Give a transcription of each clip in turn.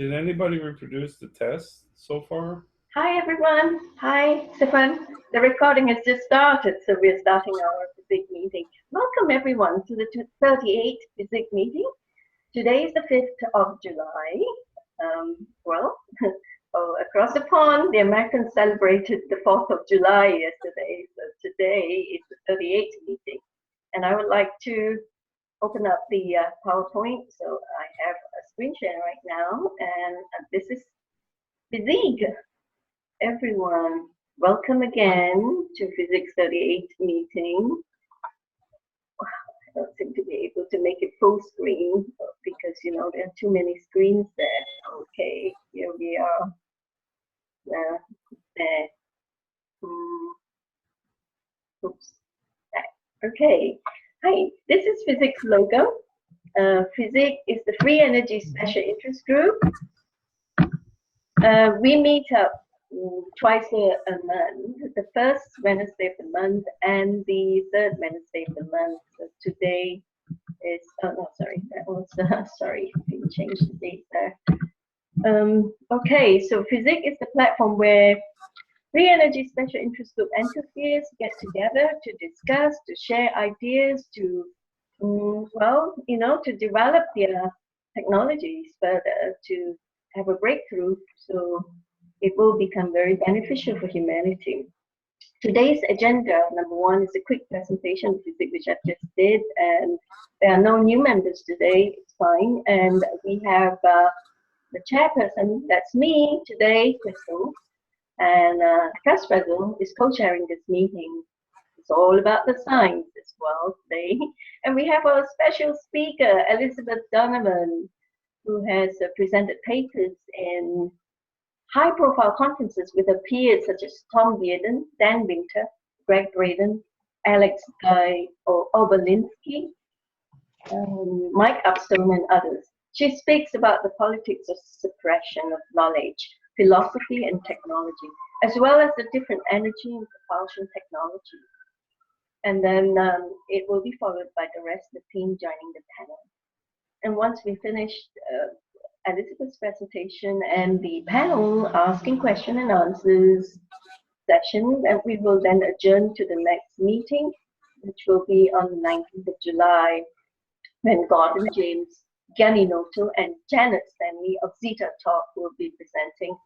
Did anybody reproduce the test so far? Hi everyone. Hi Stefan. The recording has just started, so we're starting our FESIG meeting. Welcome everyone to the 38th FESIG meeting. Today is the 5th of July. Across the pond, the Americans celebrated the 4th of July yesterday, so today is the 38th meeting. And I would like to open up the PowerPoint. So I have a screen share right now, and this is FESIG. Everyone, welcome again to FESIG 38th meeting. I don't seem to be able to make it full screen because, you know, there are too many screens there. Okay, here we are. There. Oops. Okay. Hi, this is FESIG's logo. FESIG is the Free Energy Special Interest Group. We meet up twice a month, the first Wednesday of the month and the third Wednesday of the month. So today is, oh no, sorry, that was, sorry, I didn't change the date there. Okay, so FESIG is the platform where Free Energy Special Interest Group entities get together to discuss, to share ideas, to, well, you know, to develop their technologies further, to have a breakthrough, so it will become very beneficial for humanity. Today's agenda, number one, is a quick presentation of FESIG, which I've just did, and there are no new members today, it's fine, and we have the chairperson, that's me today, Crystal, and Casperzo is co-chairing this meeting. It's all about the science as well today. And we have our special speaker, Elizabeth Donavan, who has presented papers in high-profile conferences with her peers such as Tom Bearden, Dan Winter, Greg Braden, Alex Guy Oberlinski, Mike Upstone, and others. She speaks about the politics of suppression of knowledge, philosophy, and technology, as well as the different energy and propulsion technologies. And then it will be followed by the rest of the team joining the panel. And once we finished Elizabeth's presentation and the panel asking question and answers session, and we will then adjourn to the next meeting, which will be on the 19th of July, when Gordon James, Gianinoto, and Janet Stanley of Zeta Talk will be presenting,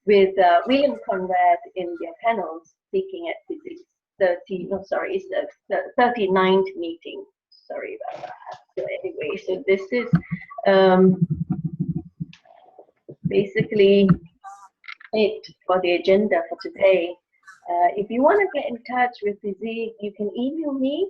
with William Conrad in their panels speaking at FESIG's 39th meeting. Sorry about that. So anyway, so this is basically it for the agenda for today. If you want to get in touch with FESIG, you can email me,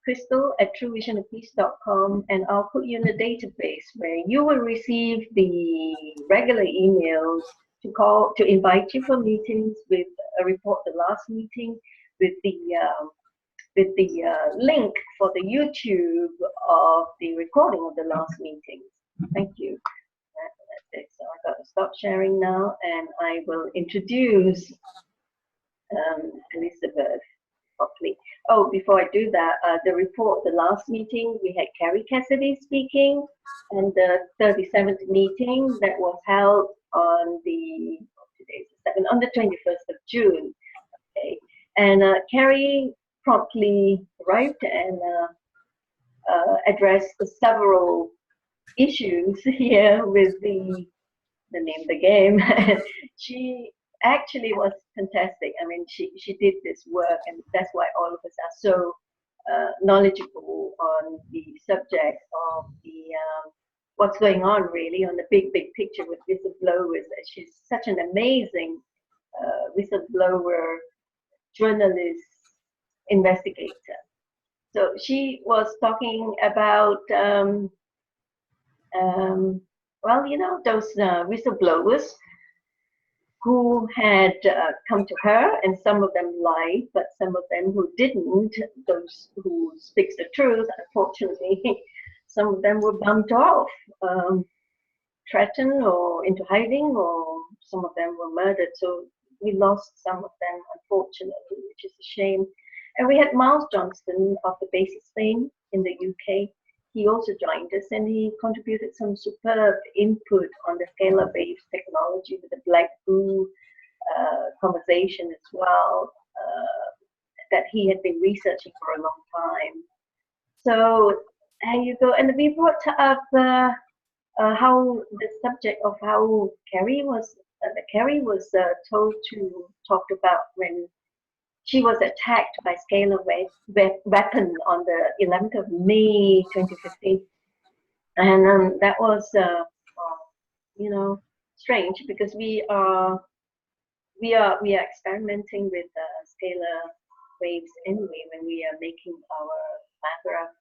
crystal@truevisionofpeace.com, and I'll put you in a database where you will receive the regular emails to invite you for meetings, with a report the last meeting, with the link for the YouTube of the recording of the last meetings. Thank you. That's it. So I've got to stop sharing now, and I will introduce Elizabeth properly. Oh, before I do that, the report, the last meeting, we had Kerry Cassidy speaking, and the 37th meeting that was held on the, today's the 7th, on the 21st of June. Okay. And Kerry promptly arrived and addressed several issues here with the name of the game. She actually was fantastic. I mean, she did this work, and that's why all of us are so knowledgeable on the subject of the what's going on really on the big picture with whistleblowers. She's such an amazing whistleblower, journalist, investigator. So she was talking about well, you know, those whistleblowers who had come to her, and some of them lied, but some of them who didn't, those who speaks the truth, unfortunately, some of them were bumped off, threatened or into hiding, or some of them were murdered. So we lost some of them, unfortunately, which is a shame. And we had Miles Johnston of the Basis fame in the UK. he also joined us, and he contributed some superb input on the scalar-based technology with the Black Goo conversation as well, that he had been researching for a long time. So there you go. And we brought up how the subject of how Kerry was told to talk about when she was attacked by scalar weapon on the 11th of May 2015, and that was you know, strange, because we are experimenting with scalar waves anyway when we are making our magraph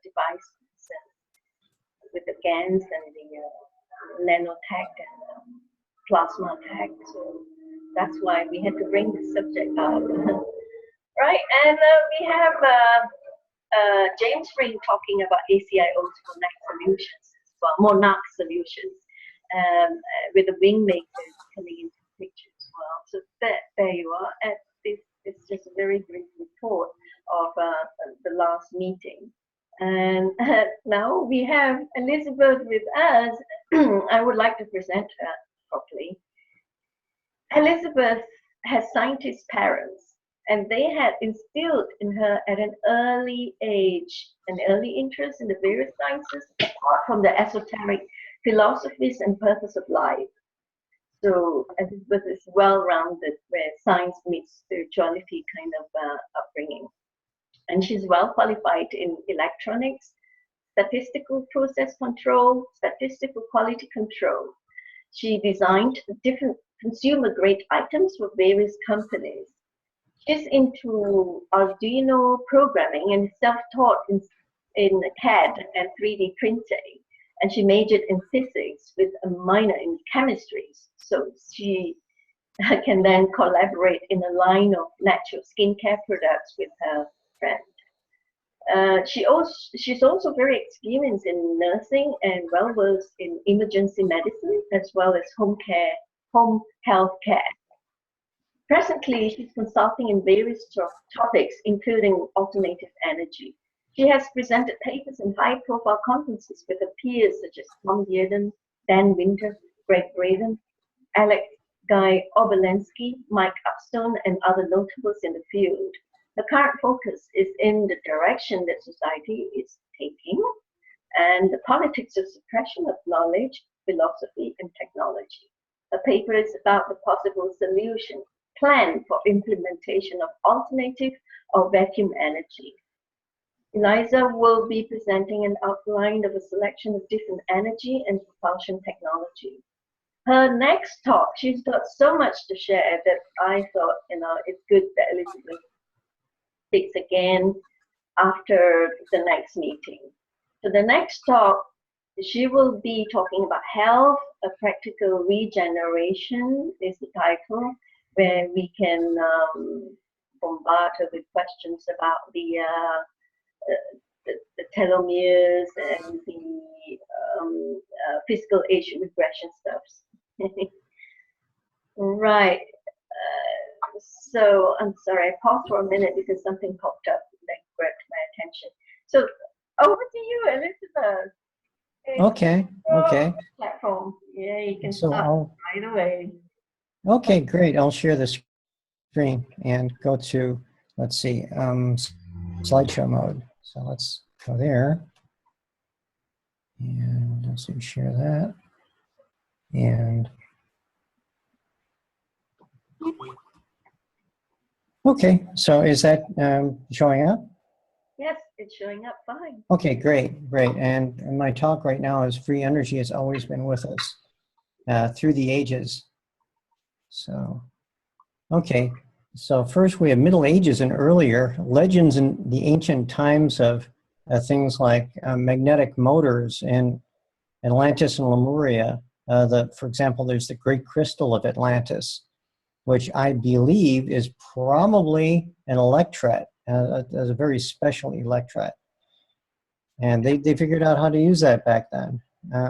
devices, and with the GANs and the nanotech and plasma tech. So that's why we had to bring this subject up. Right, and we have James Ring talking about ACIO's Monarch solutions, well, Monarch solutions, with the wing makers coming into the picture as well. So there you are. And this is just a very brief report of the last meeting. And now we have Elizabeth with us. I would like to present her properly. Elizabeth has scientist parents, and they had instilled in her at an early age an early interest in the various sciences, apart from the esoteric philosophies and purpose of life. So Elizabeth is well-rounded, where science meets spirituality kind of upbringing. And she's well qualified in electronics, statistical process control, statistical quality control. She designed different consumer-grade items for various companies. She's into Arduino programming and self-taught in CAD and 3D printing. And she majored in physics with a minor in chemistry. So she can then collaborate in a line of natural skincare products with her friend. She's also very experienced in nursing and well-versed in emergency medicine, as well as home health care. Presently, she's consulting in various topics, including alternative energy. She has presented papers in high-profile conferences with her peers such as Tom Dearden, Dan Winter, Greg Braden, Alex Guy Obolensky, Mike Upstone, and other notables in the field. The current focus is in the direction that society is taking, and the politics of suppression of knowledge, philosophy, and technology. The paper is about the possible solution, plan for implementation of alternative or vacuum energy. Eliza will be presenting an outline of a selection of different energy and propulsion technology. Her next talk, she's got so much to share that I thought, it's good that Elizabeth speaks again after the next meeting. So the next talk, she will be talking about health, a practical regeneration is the title, where we can bombard her with questions about the telomeres and the physical age regression stuff. Right. So I'm sorry, I paused for a minute because something popped up that grabbed my attention. So over to you, Elizabeth. Okay. Okay. Platform. Yeah, you can So start right away. Okay, great. I'll share the screen and go to, let's see, slideshow mode. So let's go there. And let's see, share that. And okay, so is that showing up? Yes, it's showing up fine. Okay, great, great. And my talk right now is free energy has always been with us through the ages. So, okay. So first we have Middle Ages and earlier legends in the ancient times of things like magnetic motors in Atlantis and Lemuria. For example, there's the Great Crystal of Atlantis, which I believe is probably an electret, a very special electret. And they figured out how to use that back then.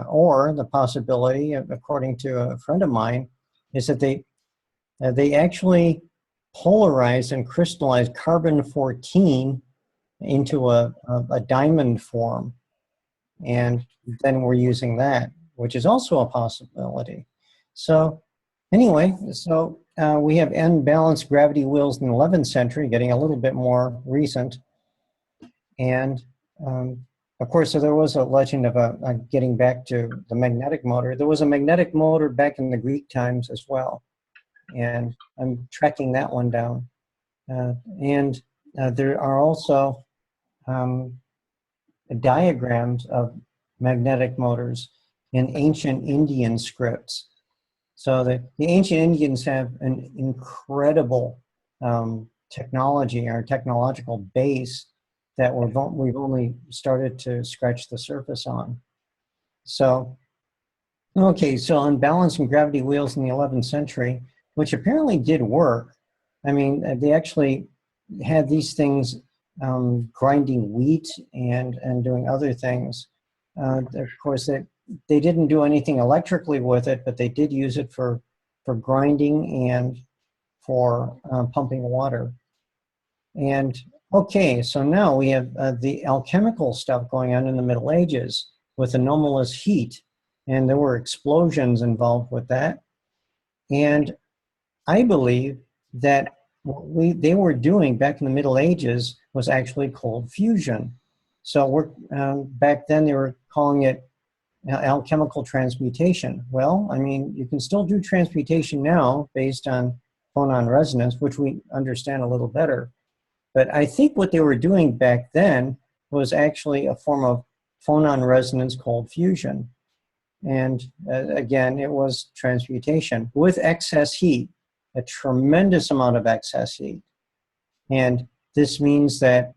Or the possibility, according to a friend of mine, is that they actually polarized and crystallized carbon-14 into a diamond form. and then we're using that, which is also a possibility. So anyway, so we have unbalanced gravity wheels in the 11th century, getting a little bit more recent. And of course, so there was a legend of getting back to the magnetic motor. There was a magnetic motor back in the Greek times as well. And I'm tracking that one down. There are also diagrams of magnetic motors in ancient Indian scripts. So the ancient Indians have an incredible technology or technological base that we've only started to scratch the surface on. So, okay, so unbalancing gravity wheels in the 11th century, which apparently did work. I mean, they actually had these things grinding wheat and doing other things. Of course, they didn't do anything electrically with it, but they did use it for grinding and for pumping water. And okay, so now we have the alchemical stuff going on in the Middle Ages with anomalous heat, and there were explosions involved with that. And I believe that what they were doing back in the Middle Ages was actually cold fusion. So back then they were calling it alchemical transmutation. Well, I mean, you can still do transmutation now based on phonon resonance, which we understand a little better. But I think what they were doing back then was actually a form of phonon resonance cold fusion. And again, it was transmutation with excess heat, a tremendous amount of excess heat. And this means that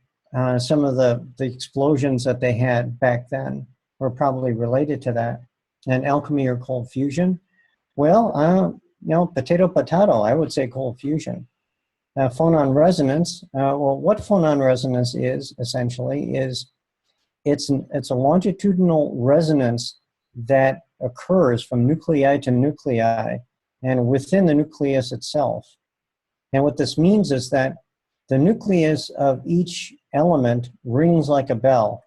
some of the explosions that they had back then were probably related to that. And alchemy or cold fusion, well, potato, I would say cold fusion. Phonon resonance, well, what phonon resonance is essentially is it's a longitudinal resonance that occurs from nuclei to nuclei and within the nucleus itself. And what this means is that the nucleus of each element rings like a bell.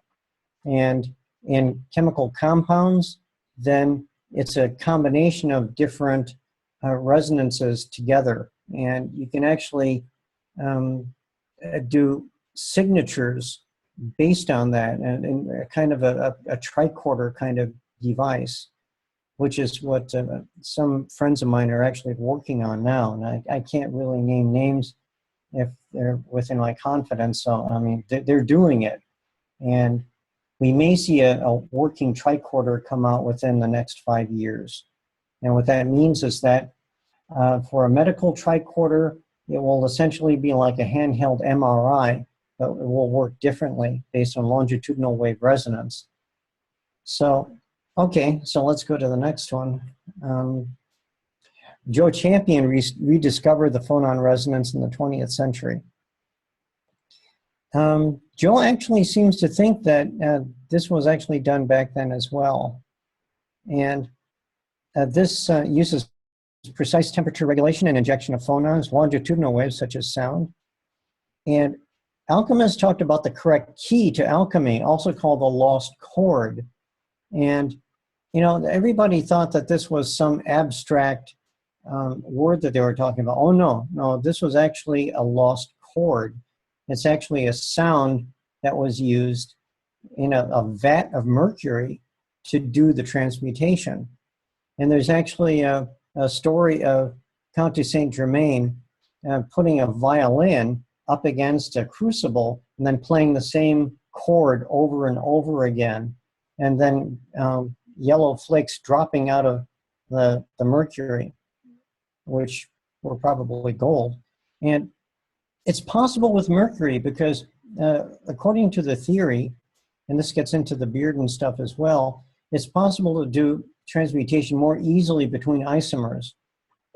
And in chemical compounds, then it's a combination of different resonances together. And you can actually do signatures based on that, and kind of a tricorder kind of device, which is what some friends of mine are actually working on now. And I can't really name names if they're within my confidence. So, I mean, they're doing it. And we may see a working tricorder come out within the next 5 years. And what that means is that for a medical tricorder, it will essentially be like a handheld MRI, but it will work differently based on longitudinal wave resonance. So, okay, so let's go to the next one. Joe Champion rediscovered the phonon resonance in the 20th century. Joe actually seems to think that this was actually done back then as well. And this uses precise temperature regulation and injection of phonons, longitudinal waves such as sound. And alchemists talked about the correct key to alchemy, also called the lost chord. And, you know, everybody thought that this was some abstract word that they were talking about. Oh, no, this was actually a lost chord. It's actually a sound that was used in a vat of mercury to do the transmutation. And there's actually a story of Count de Saint-Germain putting a violin up against a crucible and then playing the same chord over and over again, and then yellow flakes dropping out of the mercury, which were probably gold. And it's possible with mercury because according to the theory, and this gets into the beard and stuff as well, it's possible to do transmutation more easily between isomers.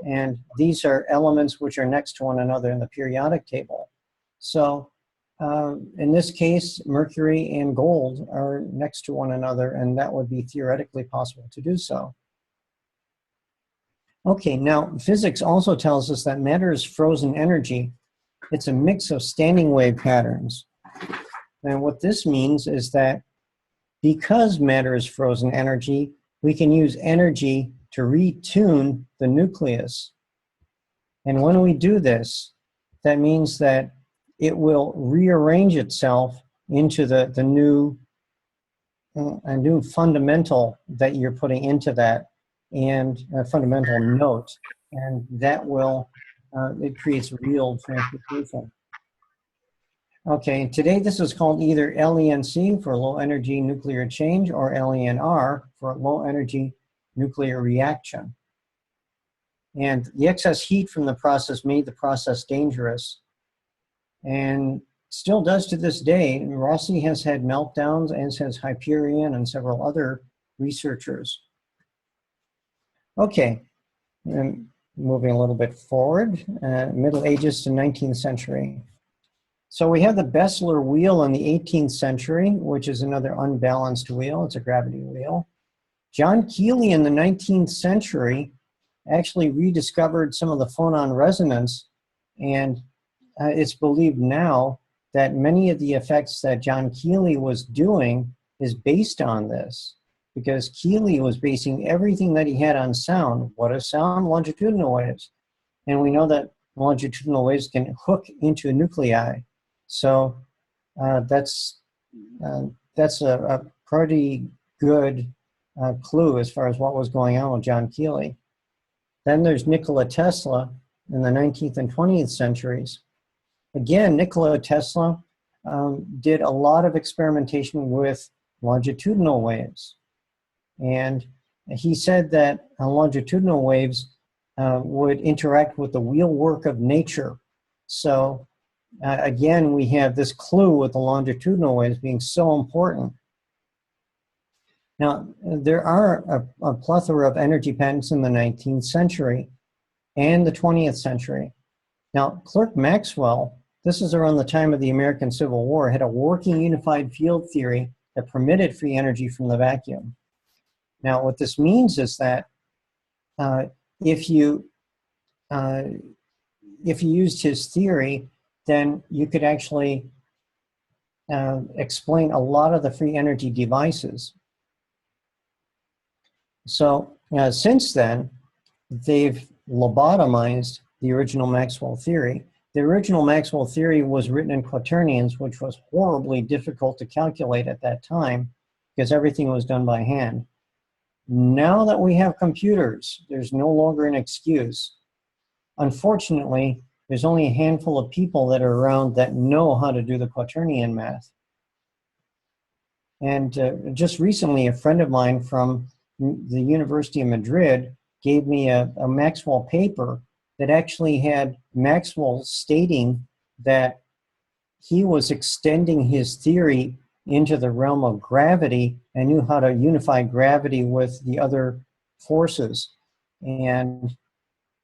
And these are elements which are next to one another in the periodic table. So in this case, mercury and gold are next to one another, and that would be theoretically possible to do so. Okay, now physics also tells us that matter is frozen energy. It's a mix of standing wave patterns. And what this means is that because matter is frozen energy, we can use energy to retune the nucleus. And when we do this, that means that it will rearrange itself into the new, a new fundamental that you're putting into that, and a fundamental note, and that will, it creates real transportation. Okay, today this is called either LENC for low energy nuclear change or LENR for low energy nuclear reaction. And the excess heat from the process made the process dangerous, and still does to this day. Rossi has had meltdowns, as has Hyperion and several other researchers. Okay, and moving a little bit forward, Middle Ages to 19th century. So we have the Bessler wheel in the 18th century, which is another unbalanced wheel. It's a gravity wheel. John Keeley in the 19th century actually rediscovered some of the phonon resonance, and it's believed now that many of the effects that John Keeley was doing is based on this, because Keeley was basing everything that he had on sound. What is sound? Longitudinal waves. And we know that longitudinal waves can hook into a nuclei. So that's a pretty good clue as far as what was going on with John Keeley. Then there's Nikola Tesla in the 19th and 20th centuries. Again, Nikola Tesla did a lot of experimentation with longitudinal waves. And he said that longitudinal waves would interact with the wheelwork of nature. So again, we have this clue with the longitudinal waves being so important. Now, there are a plethora of energy patents in the 19th century and the 20th century. Now, Clerk Maxwell, this is around the time of the American Civil War, had a working unified field theory that permitted free energy from the vacuum. Now, what this means is that if you used his theory, then you could actually explain a lot of the free energy devices. So since then, they've lobotomized the original Maxwell theory. The original Maxwell theory was written in quaternions, which was horribly difficult to calculate at that time because everything was done by hand. Now that we have computers, there's no longer an excuse. Unfortunately, there's only a handful of people that are around that know how to do the quaternion math. And just recently, a friend of mine from the University of Madrid gave me a Maxwell paper that actually had Maxwell stating that he was extending his theory into the realm of gravity and knew how to unify gravity with the other forces. And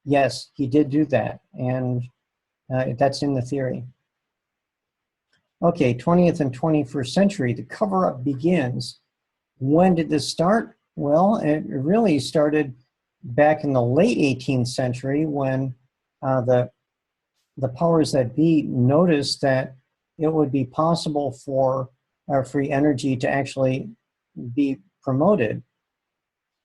yes, he did do that, and that's in the theory. Okay, 20th and 21st century, the cover-up begins. When did this start? Well, it really started back in the late 18th century when the powers that be noticed that it would be possible for free energy to actually be promoted.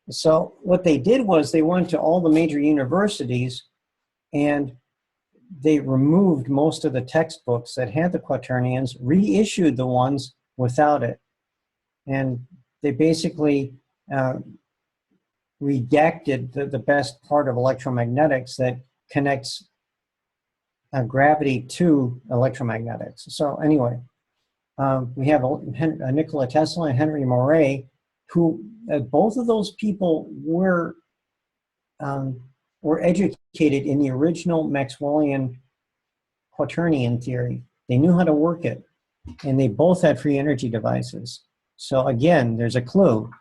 So what they did was they went to all the major universities and they removed most of the textbooks that had the quaternions, reissued the ones without it. And they basically redacted the best part of electromagnetics that connects gravity to electromagnetics. So anyway, we have Nikola Tesla and Henry Moray, who both of those people were educated in the original Maxwellian quaternion theory. They knew how to work it, and they both had free energy devices. So again, there's a clue.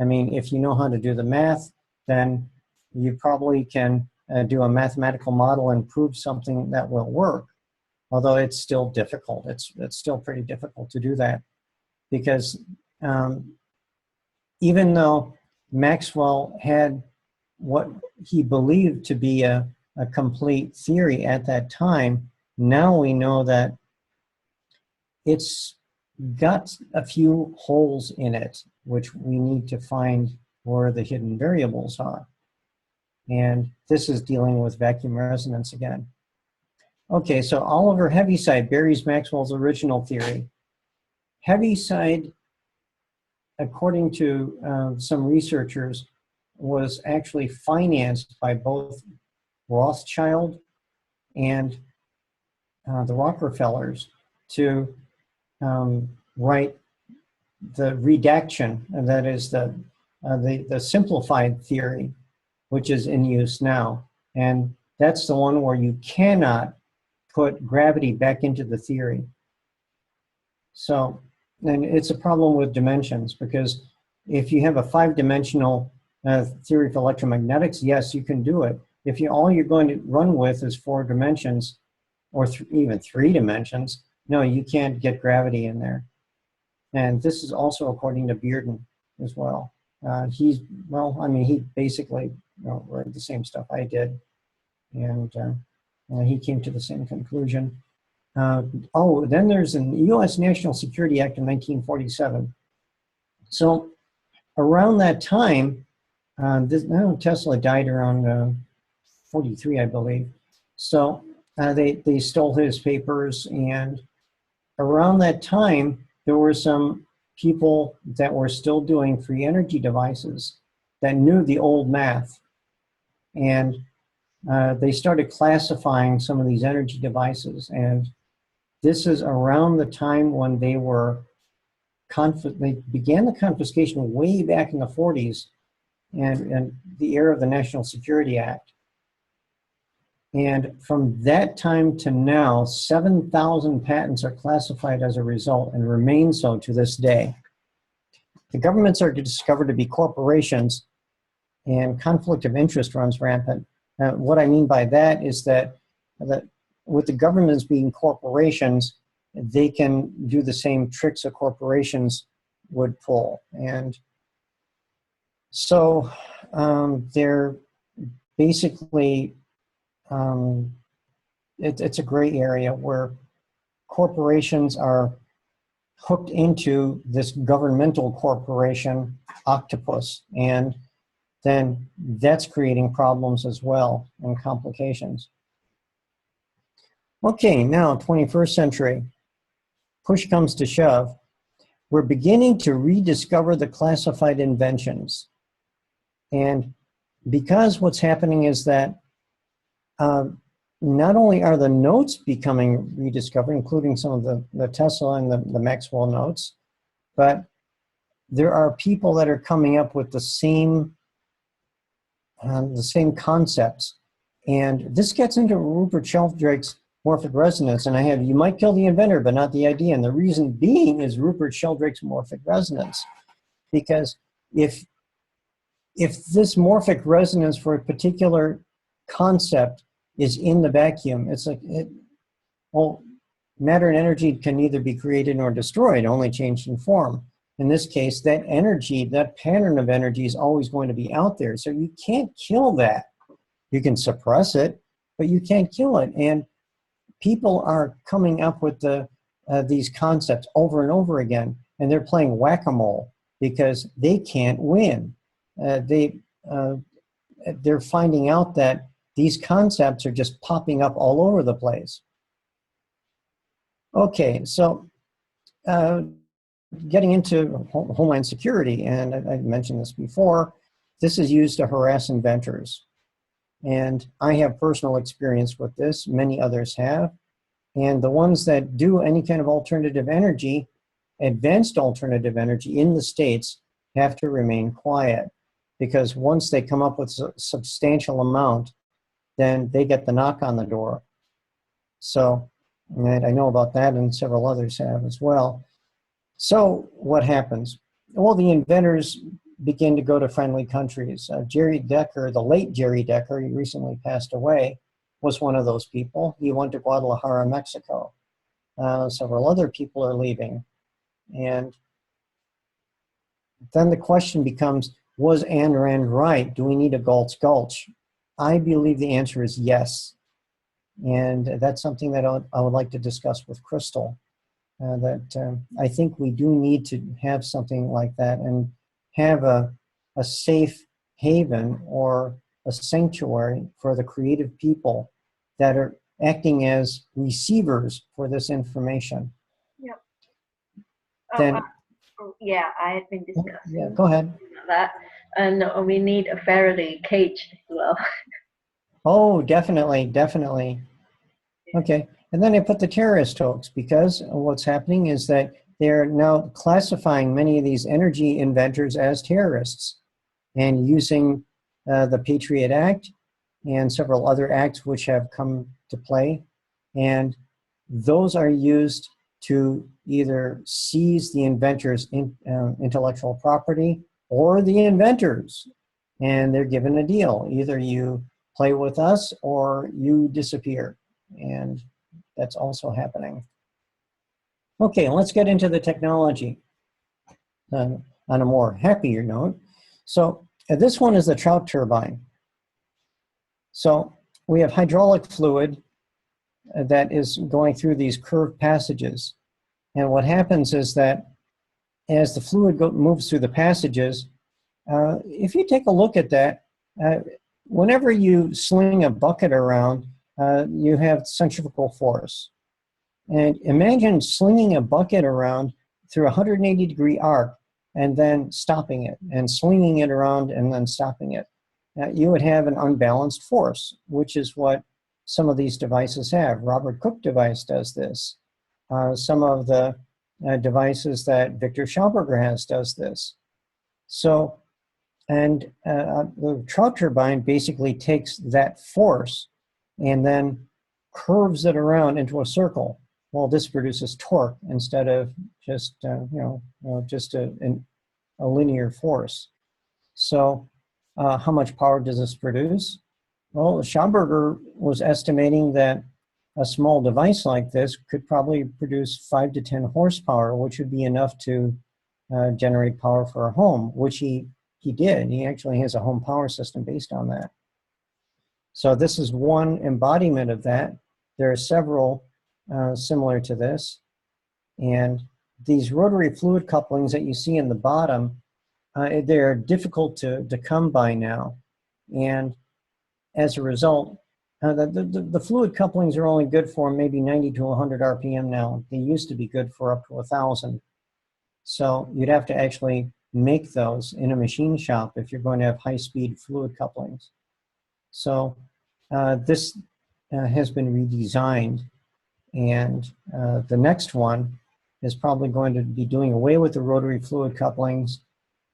I mean, if you know how to do the math, then you probably can do a mathematical model and prove something that will work. Although it's still difficult. It's still pretty difficult to do that because even though Maxwell had what he believed to be a complete theory at that time, now we know that it's got a few holes in it, which we need to find where the hidden variables are. And this is dealing with vacuum resonance again. Okay, so Oliver Heaviside buries Maxwell's original theory. Heaviside, according to some researchers, was actually financed by both Rothschild and the Rockefellers to write the redaction, and that is the simplified theory, which is in use now. And that's the one where you cannot put gravity back into the theory. So, and it's a problem with dimensions, because if you have a 5-dimensional theory of electromagnetics, yes, you can do it. If all you're going to run with is 4 dimensions, or even 3 dimensions, no, you can't get gravity in there. And this is also according to Bearden as well. He basically read the same stuff I did, and he came to the same conclusion. Then there's an U.S. National Security Act of 1947. So around that time, Tesla died around 43, I believe. So they stole his papers, and around that time, there were some people that were still doing free energy devices that knew the old math. And they started classifying some of these energy devices. And this is around the time when they began the confiscation way back in the 40s and the era of the National Security Act. And from that time to now, 7,000 patents are classified as a result and remain so to this day. The governments are discovered to be corporations, and conflict of interest runs rampant. What I mean by that is that with the governments being corporations, they can do the same tricks that corporations would pull. And so they're basically, it's a gray area where corporations are hooked into this governmental corporation octopus, and then that's creating problems as well and complications. Okay, now 21st century, push comes to shove. We're beginning to rediscover the classified inventions. And because what's happening is that not only are the notes becoming rediscovered, including some of the Tesla and the Maxwell notes, but there are people that are coming up with the same concepts. And this gets into Rupert Sheldrake's morphic resonance. And I have, you might kill the inventor, but not the idea. And the reason being is Rupert Sheldrake's morphic resonance. Because if this morphic resonance for a particular concept is in the vacuum, it's like, matter and energy can neither be created nor destroyed, only changed in form. In this case, that energy, that pattern of energy is always going to be out there. So you can't kill that. You can suppress it, but you can't kill it. And people are coming up with these concepts over and over again, and they're playing whack-a-mole because they can't win. They're finding out that these concepts are just popping up all over the place. Okay, so getting into Homeland Security, and I mentioned this before, this is used to harass inventors. And I have personal experience with this, many others have. And the ones that do any kind of alternative energy, advanced alternative energy in the States, have to remain quiet. Because once they come up with a substantial amount, then they get the knock on the door. So, and I know about that, and several others have as well. So what happens? Well, the inventors begin to go to friendly countries. Jerry Decker, the late Jerry Decker, he recently passed away, was one of those people. He went to Guadalajara, Mexico. Several other people are leaving. And then the question becomes, was Ayn Rand right? Do we need a Galt's Gulch? I believe the answer is yes. And that's something that I would like to discuss with Crystal. I think we do need to have something like that and have a safe haven or a sanctuary for the creative people that are acting as receivers for this information. Yep. Then, yeah, I had been discussing yeah, go ahead. that, and we need a Faraday cage as well. Oh, definitely, definitely. Okay, and then I put the terrorist hoax because what's happening is that they're now classifying many of these energy inventors as terrorists and using the Patriot Act and several other acts which have come to play. And those are used to either seize the inventor's intellectual property or the inventors. And they're given a deal. Either you play with us or you disappear. And that's also happening. Okay, let's get into the technology on a more happier note. So this one is the trout turbine. So we have hydraulic fluid that is going through these curved passages. And what happens is that as the fluid moves through the passages, if you take a look at that, whenever you sling a bucket around, you have centrifugal force. And imagine slinging a bucket around through a 180-degree arc and then stopping it, and swinging it around and then stopping it. You would have an unbalanced force, which is what some of these devices have. Robert Cook device does this. Some of the devices that Victor Schauberger has does this. So, and the trout turbine basically takes that force and then curves it around into a circle. Well, this produces torque instead of just just a linear force. So, how much power does this produce? Well, Schauberger was estimating that a small device like this could probably produce 5 to 10 horsepower, which would be enough to generate power for a home, which he did. He actually has a home power system based on that. So this is one embodiment of that. There are several similar to this. And these rotary fluid couplings that you see in the bottom, they're difficult to come by now. And as a result, the fluid couplings are only good for maybe 90 to 100 RPM now. They used to be good for up to 1,000. So you'd have to actually make those in a machine shop if you're going to have high-speed fluid couplings. So this has been redesigned, and the next one is probably going to be doing away with the rotary fluid couplings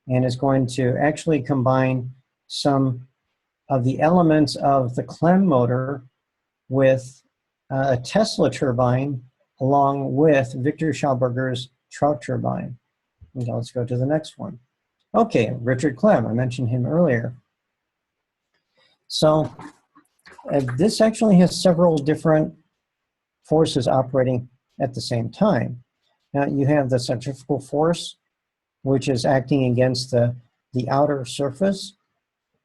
and is going to actually combine some of the elements of the Clem motor with a Tesla turbine along with Victor Schauberger's trout turbine. And let's go to the next one. Okay, Richard Clem, I mentioned him earlier. So this actually has several different forces operating at the same time. Now you have the centrifugal force, which is acting against the outer surface.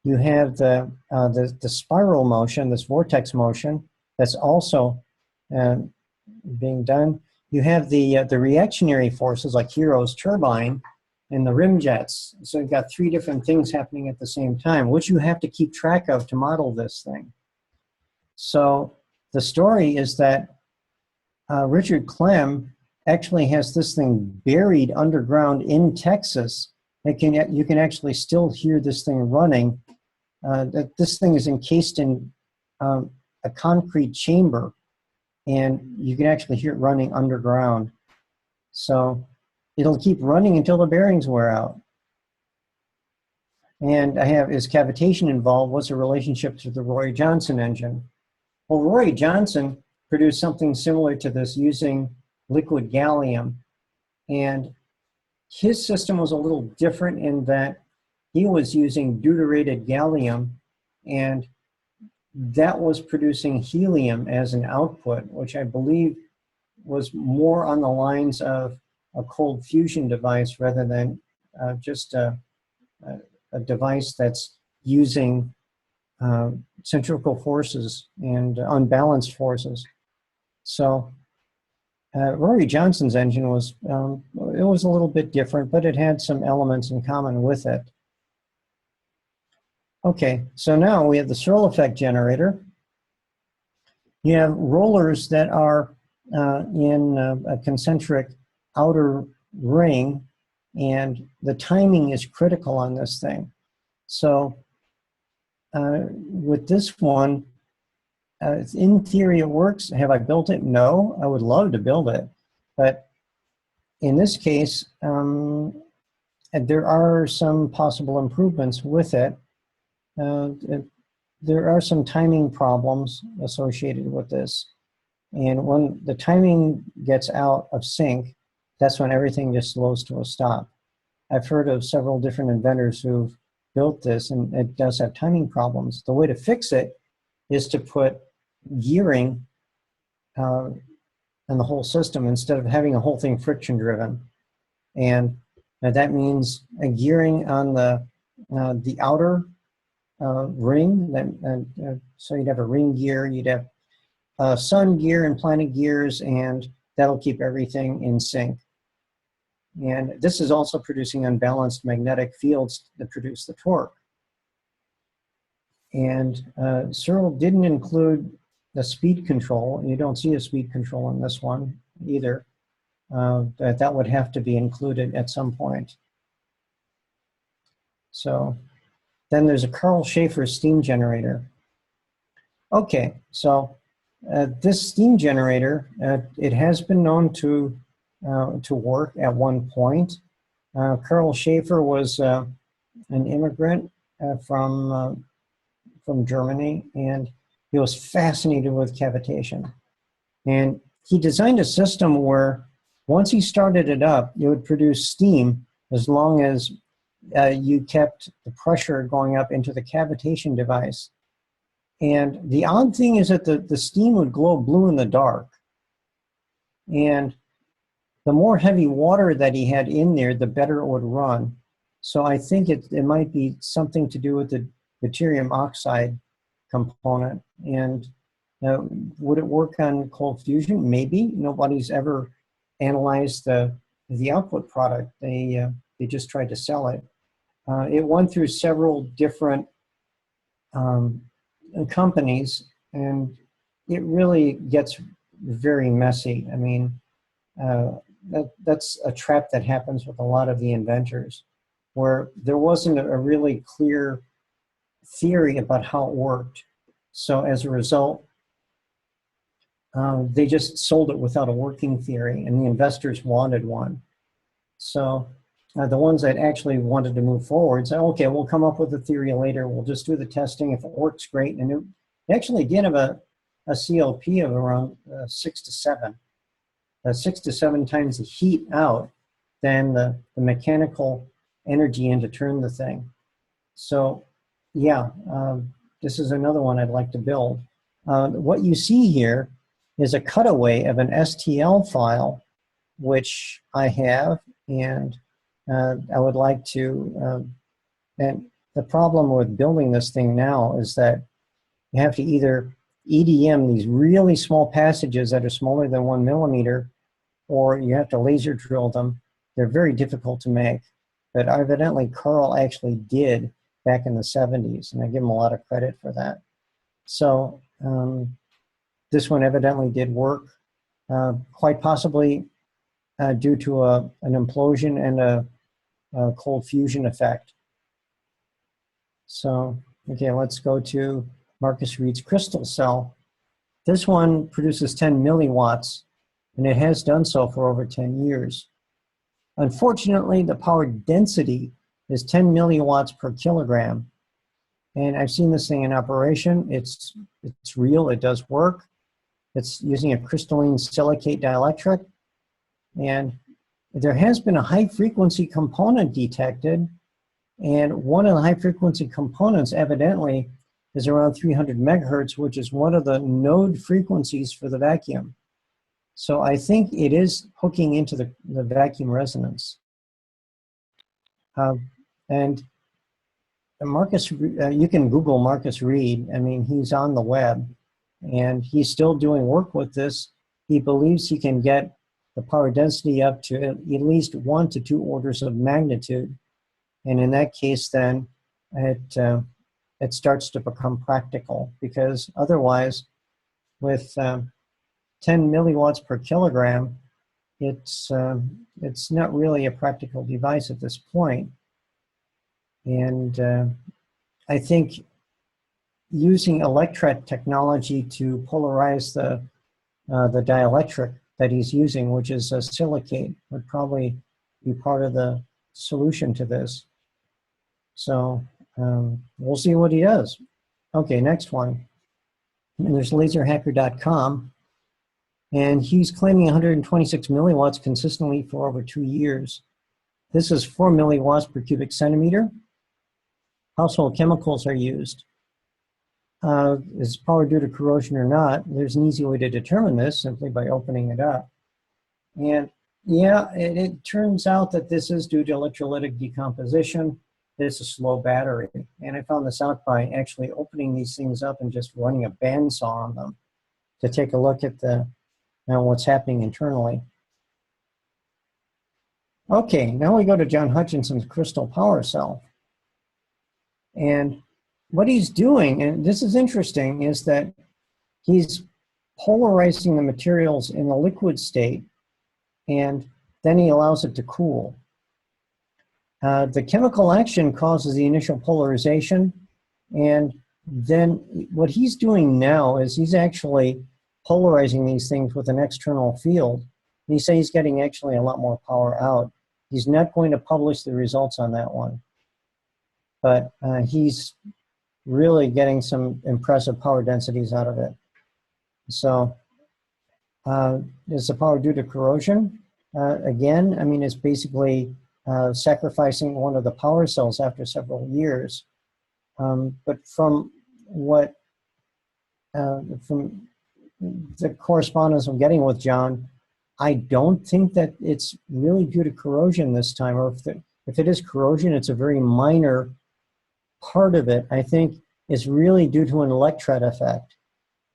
You have the spiral motion, this vortex motion, that's also being done. You have the reactionary forces like Hero's turbine and the rim jets. So you've got 3 different things happening at the same time, which you have to keep track of to model this thing. So the story is that Richard Clem actually has this thing buried underground in Texas. You can actually still hear this thing running. That this thing is encased in a concrete chamber, and you can actually hear it running underground. So it'll keep running until the bearings wear out. And is cavitation involved? What's the relationship to the Roy Johnson engine? Well, Roy Johnson produced something similar to this using liquid gallium, and his system was a little different in that he was using deuterated gallium, and that was producing helium as an output, which I believe was more on the lines of a cold fusion device rather than just a device that's using centrifugal forces and unbalanced forces. So Rory Johnson's engine was, it was a little bit different, but it had some elements in common with it. Okay, so now we have the Searle effect generator. You have rollers that are in a concentric outer ring, and the timing is critical on this thing. So with this one, in theory it works. Have I built it? No, I would love to build it. But in this case, there are some possible improvements with it. There are some timing problems associated with this. And when the timing gets out of sync, that's when everything just slows to a stop. I've heard of several different inventors who've built this, and it does have timing problems. The way to fix it is to put gearing in the whole system instead of having the whole thing friction driven. And that means a gearing on the outer ring. So you'd have a ring gear, you'd have sun gear and planet gears, and that'll keep everything in sync. And this is also producing unbalanced magnetic fields that produce the torque. And Searle didn't include the speed control. You don't see a speed control in this one either. That would have to be included at some point. So then there's a Carl Schaefer steam generator. Okay, so this steam generator, it has been known to work at one point. Carl Schaefer was an immigrant from Germany, and he was fascinated with cavitation. And he designed a system where once he started it up, it would produce steam as long as you kept the pressure going up into the cavitation device. And the odd thing is that the steam would glow blue in the dark. And the more heavy water that he had in there, the better it would run. So I think it might be something to do with the deuterium oxide component. And would it work on cold fusion? Maybe. Nobody's ever analyzed the output product. They just tried to sell it. It went through several different companies, and it really gets very messy. I mean, that's a trap that happens with a lot of the inventors, where there wasn't a really clear theory about how it worked. So as a result, they just sold it without a working theory, and the investors wanted one. So the ones that actually wanted to move forward said, okay, we'll come up with a theory later. We'll just do the testing. If it works, great. And it actually did have a CLP of around 6 to 7. 6 to 7 times the heat out than the mechanical energy in to turn the thing. So yeah, this is another one I'd like to build. What you see here is a cutaway of an STL file, which I have, and I would like to, and the problem with building this thing now is that you have to either EDM these really small passages that are smaller than 1 millimeter, or you have to laser drill them. They're very difficult to make, but evidently Carl actually did back in the 70s, and I give him a lot of credit for that. So this one evidently did work, quite possibly due to an implosion and a cold fusion effect. So, okay, let's go to Marcus Reed's crystal cell. This one produces 10 milliwatts, and it has done so for over 10 years. Unfortunately, the power density is 10 milliwatts per kilogram. And I've seen this thing in operation. It's real, it does work. It's using a crystalline silicate dielectric. And there has been a high frequency component detected. And one of the high frequency components evidently is around 300 megahertz, which is one of the node frequencies for the vacuum. So I think it is hooking into the vacuum resonance. And Marcus, you can Google Marcus Reed. I mean, he's on the web, and he's still doing work with this. He believes he can get the power density up to at least 1 to 2 orders of magnitude. And in that case, then it starts to become practical, because otherwise, with 10 milliwatts per kilogram, it's not really a practical device at this point. And I think using electret technology to polarize the dielectric that he's using, which is a silicate, would probably be part of the solution to this. So we'll see what he does. Okay, next one. And there's laserhacker.com, and he's claiming 126 milliwatts consistently for over 2 years. This is 4 milliwatts per cubic centimeter. Household chemicals are used. Is power due to corrosion or not? There's an easy way to determine this simply by opening it up. And yeah, it turns out that this is due to electrolytic decomposition. It's a slow battery. And I found this out by actually opening these things up and just running a bandsaw on them to take a look at what's happening internally. Okay, now we go to John Hutchinson's crystal power cell. And what he's doing, and this is interesting, is that he's polarizing the materials in the liquid state, and then he allows it to cool. The chemical action causes the initial polarization, and then what he's doing now is he's actually polarizing these things with an external field. And he says he's getting actually a lot more power out. He's not going to publish the results on that one, but he's really getting some impressive power densities out of it. So is the power due to corrosion? Again, I mean, it's basically sacrificing one of the power cells after several years. But from what, from the correspondence I'm getting with John, I don't think that it's really due to corrosion this time, or if it is corrosion, it's a very minor part of it. I think it's really due to an electret effect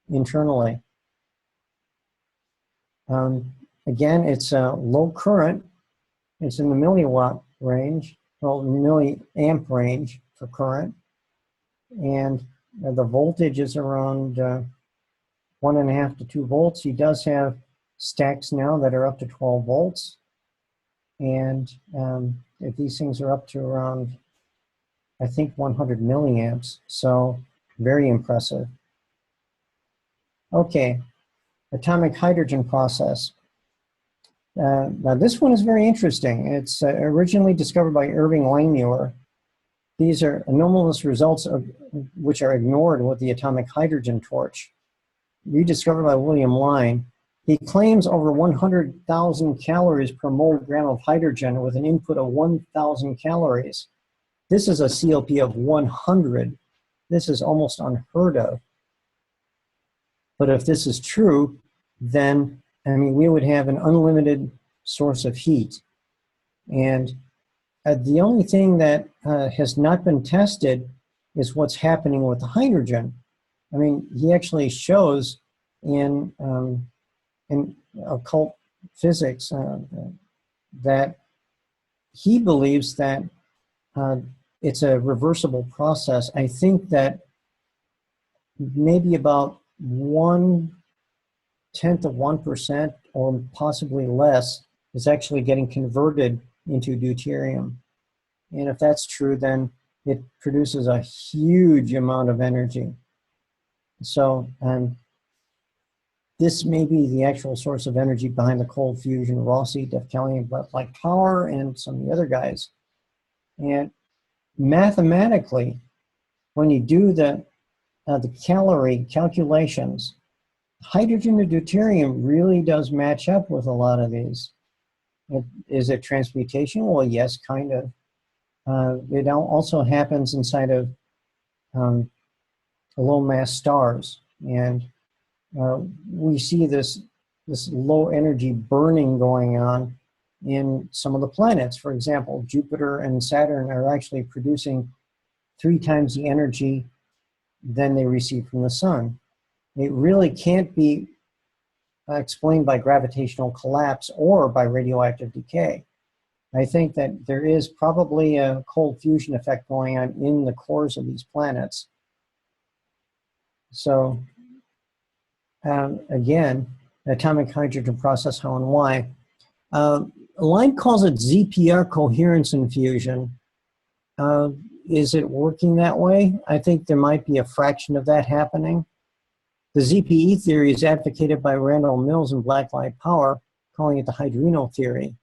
internally. Again, it's a low current. It's in the milliwatt range, well, milliamp range for current. And the voltage is around 1.5 to 2 volts. He does have stacks now that are up to 12 volts. And if these things are up to around, I think, 100 milliamps. So very impressive. Okay, atomic hydrogen process. Now this one is very interesting. It's originally discovered by Irving Langmuir. These are anomalous results of which are ignored with the atomic hydrogen torch. Rediscovered by William Line. He claims over 100,000 calories per mole gram of hydrogen with an input of 1,000 calories. This is a CLP of 100. This is almost unheard of. But if this is true, then, I mean, we would have an unlimited source of heat. And the only thing that has not been tested is what's happening with the hydrogen. I mean, he actually shows in occult physics that he believes that it's a reversible process. I think that maybe about 1/10 of 1% or possibly less is actually getting converted into deuterium. And if that's true, then it produces a huge amount of energy. So this may be the actual source of energy behind the cold fusion, Rossi, Defkellian, like Power, and some of the other guys. And mathematically, when you do the calorie calculations, hydrogen to deuterium really does match up with a lot of these. Is it transmutation? Well, yes, kind of. It also happens inside of low mass stars, and we see this low energy burning going on in some of the planets. For example, Jupiter and Saturn are actually producing 3 times the energy than they receive from the sun. It really can't be explained by gravitational collapse or by radioactive decay. I think that there is probably a cold fusion effect going on in the cores of these planets. So again, atomic hydrogen process, how and why. Line calls it ZPR coherence infusion. Is it working that way? I think there might be a fraction of that happening. The ZPE theory is advocated by Randall Mills and Blacklight Power, calling it the Arduino theory.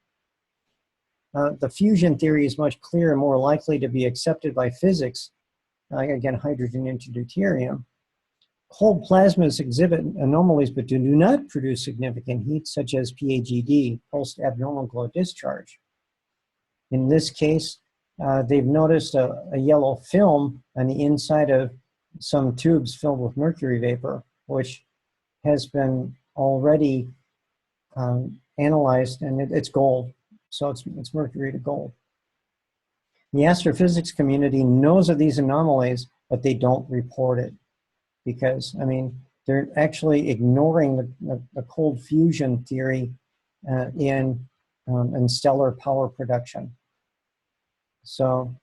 The fusion theory is much clearer and more likely to be accepted by physics. Again, hydrogen into deuterium. Cold plasmas exhibit anomalies but do not produce significant heat, such as PAGD, pulsed abnormal glow discharge. In this case, they've noticed a yellow film on the inside of some tubes filled with mercury vapor, which has been already analyzed, and it's gold. So it's mercury to gold. The astrophysics community knows of these anomalies, but they don't report it because, I mean, they're actually ignoring the cold fusion theory in stellar power production. So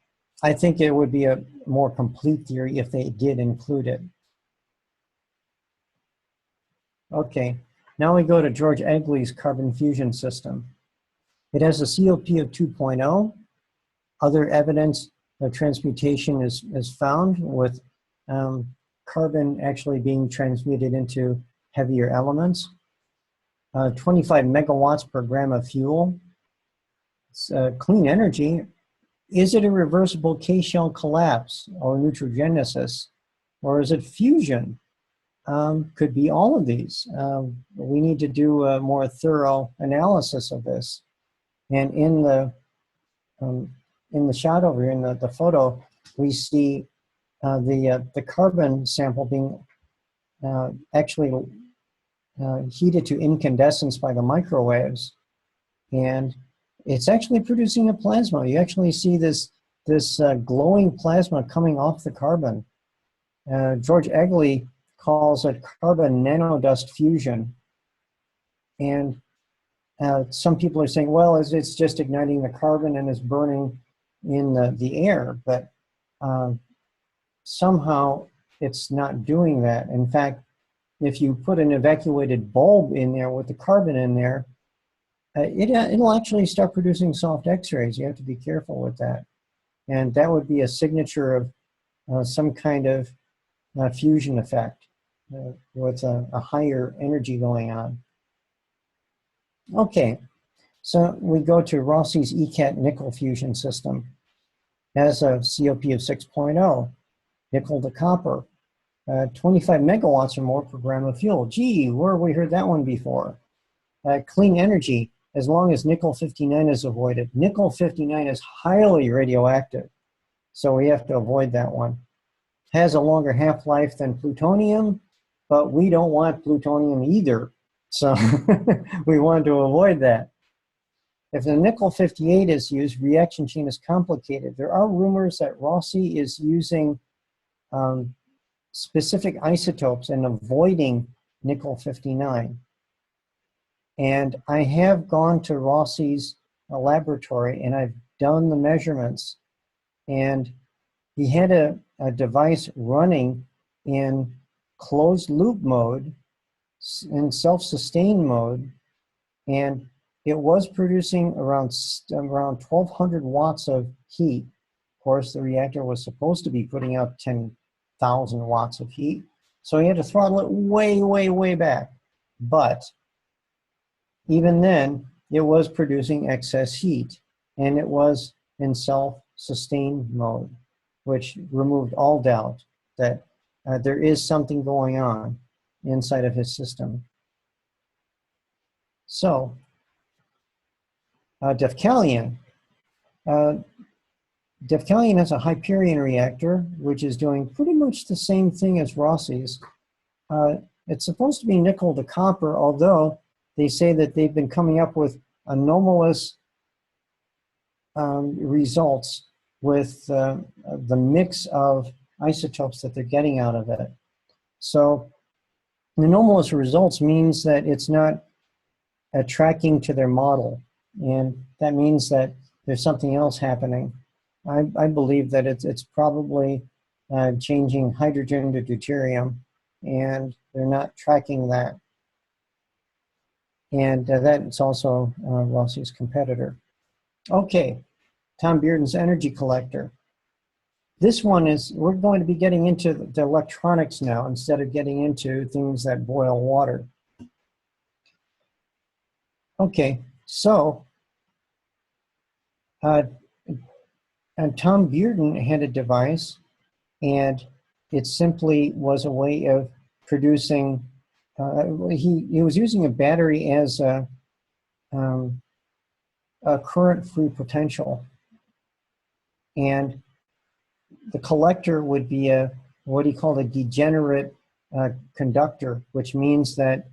I think it would be a more complete theory if they did include it. Okay, now we go to George Egley's carbon fusion system. It has a COP of 2.0. Other evidence of transmutation is found with carbon actually being transmuted into heavier elements. 25 megawatts per gram of fuel. It's clean energy. Is it a reversible K-shell collapse or neutrogenesis, or is it fusion? Could be all of these. We need to do a more thorough analysis of this. And in the shot over here, in the photo, we see the carbon sample being actually heated to incandescence by the microwaves, and it's actually producing a plasma. You actually see this glowing plasma coming off the carbon. George Egley calls it carbon nanodust fusion, and some people are saying, well, it's just igniting the carbon and is burning in the air, but somehow it's not doing that. In fact, if you put an evacuated bulb in there with the carbon in there, it'll actually start producing soft X-rays. You have to be careful with that. And that would be a signature of some kind of fusion effect with a higher energy going on. Okay, so we go to Rossi's ECAT nickel fusion system. It has a COP of 6.0, nickel to copper, 25 megawatts or more per gram of fuel. Gee, where have we heard that one before? Clean energy, as long as nickel-59 is avoided. Nickel-59 is highly radioactive, so we have to avoid that one. Has a longer half-life than plutonium, but we don't want plutonium either, so we want to avoid that. If the nickel-58 is used, reaction chain is complicated. There are rumors that Rossi is using specific isotopes and avoiding nickel-59. And I have gone to Rossi's laboratory and I've done the measurements, and he had a device running in closed loop mode, in self-sustained mode, and it was producing around 1,200 watts of heat. Of course, the reactor was supposed to be putting out 10,000 watts of heat, so he had to throttle it way, way, way back. But even then, it was producing excess heat, and it was in self-sustained mode, which removed all doubt that there is something going on inside of his system. So, Defcalion. Defcalion has a Hyperion reactor, which is doing pretty much the same thing as Rossi's. It's supposed to be nickel to copper, although they say that they've been coming up with anomalous results with the mix of isotopes that they're getting out of it. So anomalous results means that it's not tracking to their model. And that means that there's something else happening. I believe that it's probably changing hydrogen to deuterium, and they're not tracking that. And that's also Rossi's competitor. Okay, Tom Bearden's energy collector. This one is, we're going to be getting into the electronics now instead of getting into things that boil water. Okay, so and Tom Bearden had a device, and it simply was a way of producing, he was using a battery as a current-free potential. And the collector would be what he called a degenerate conductor, which means that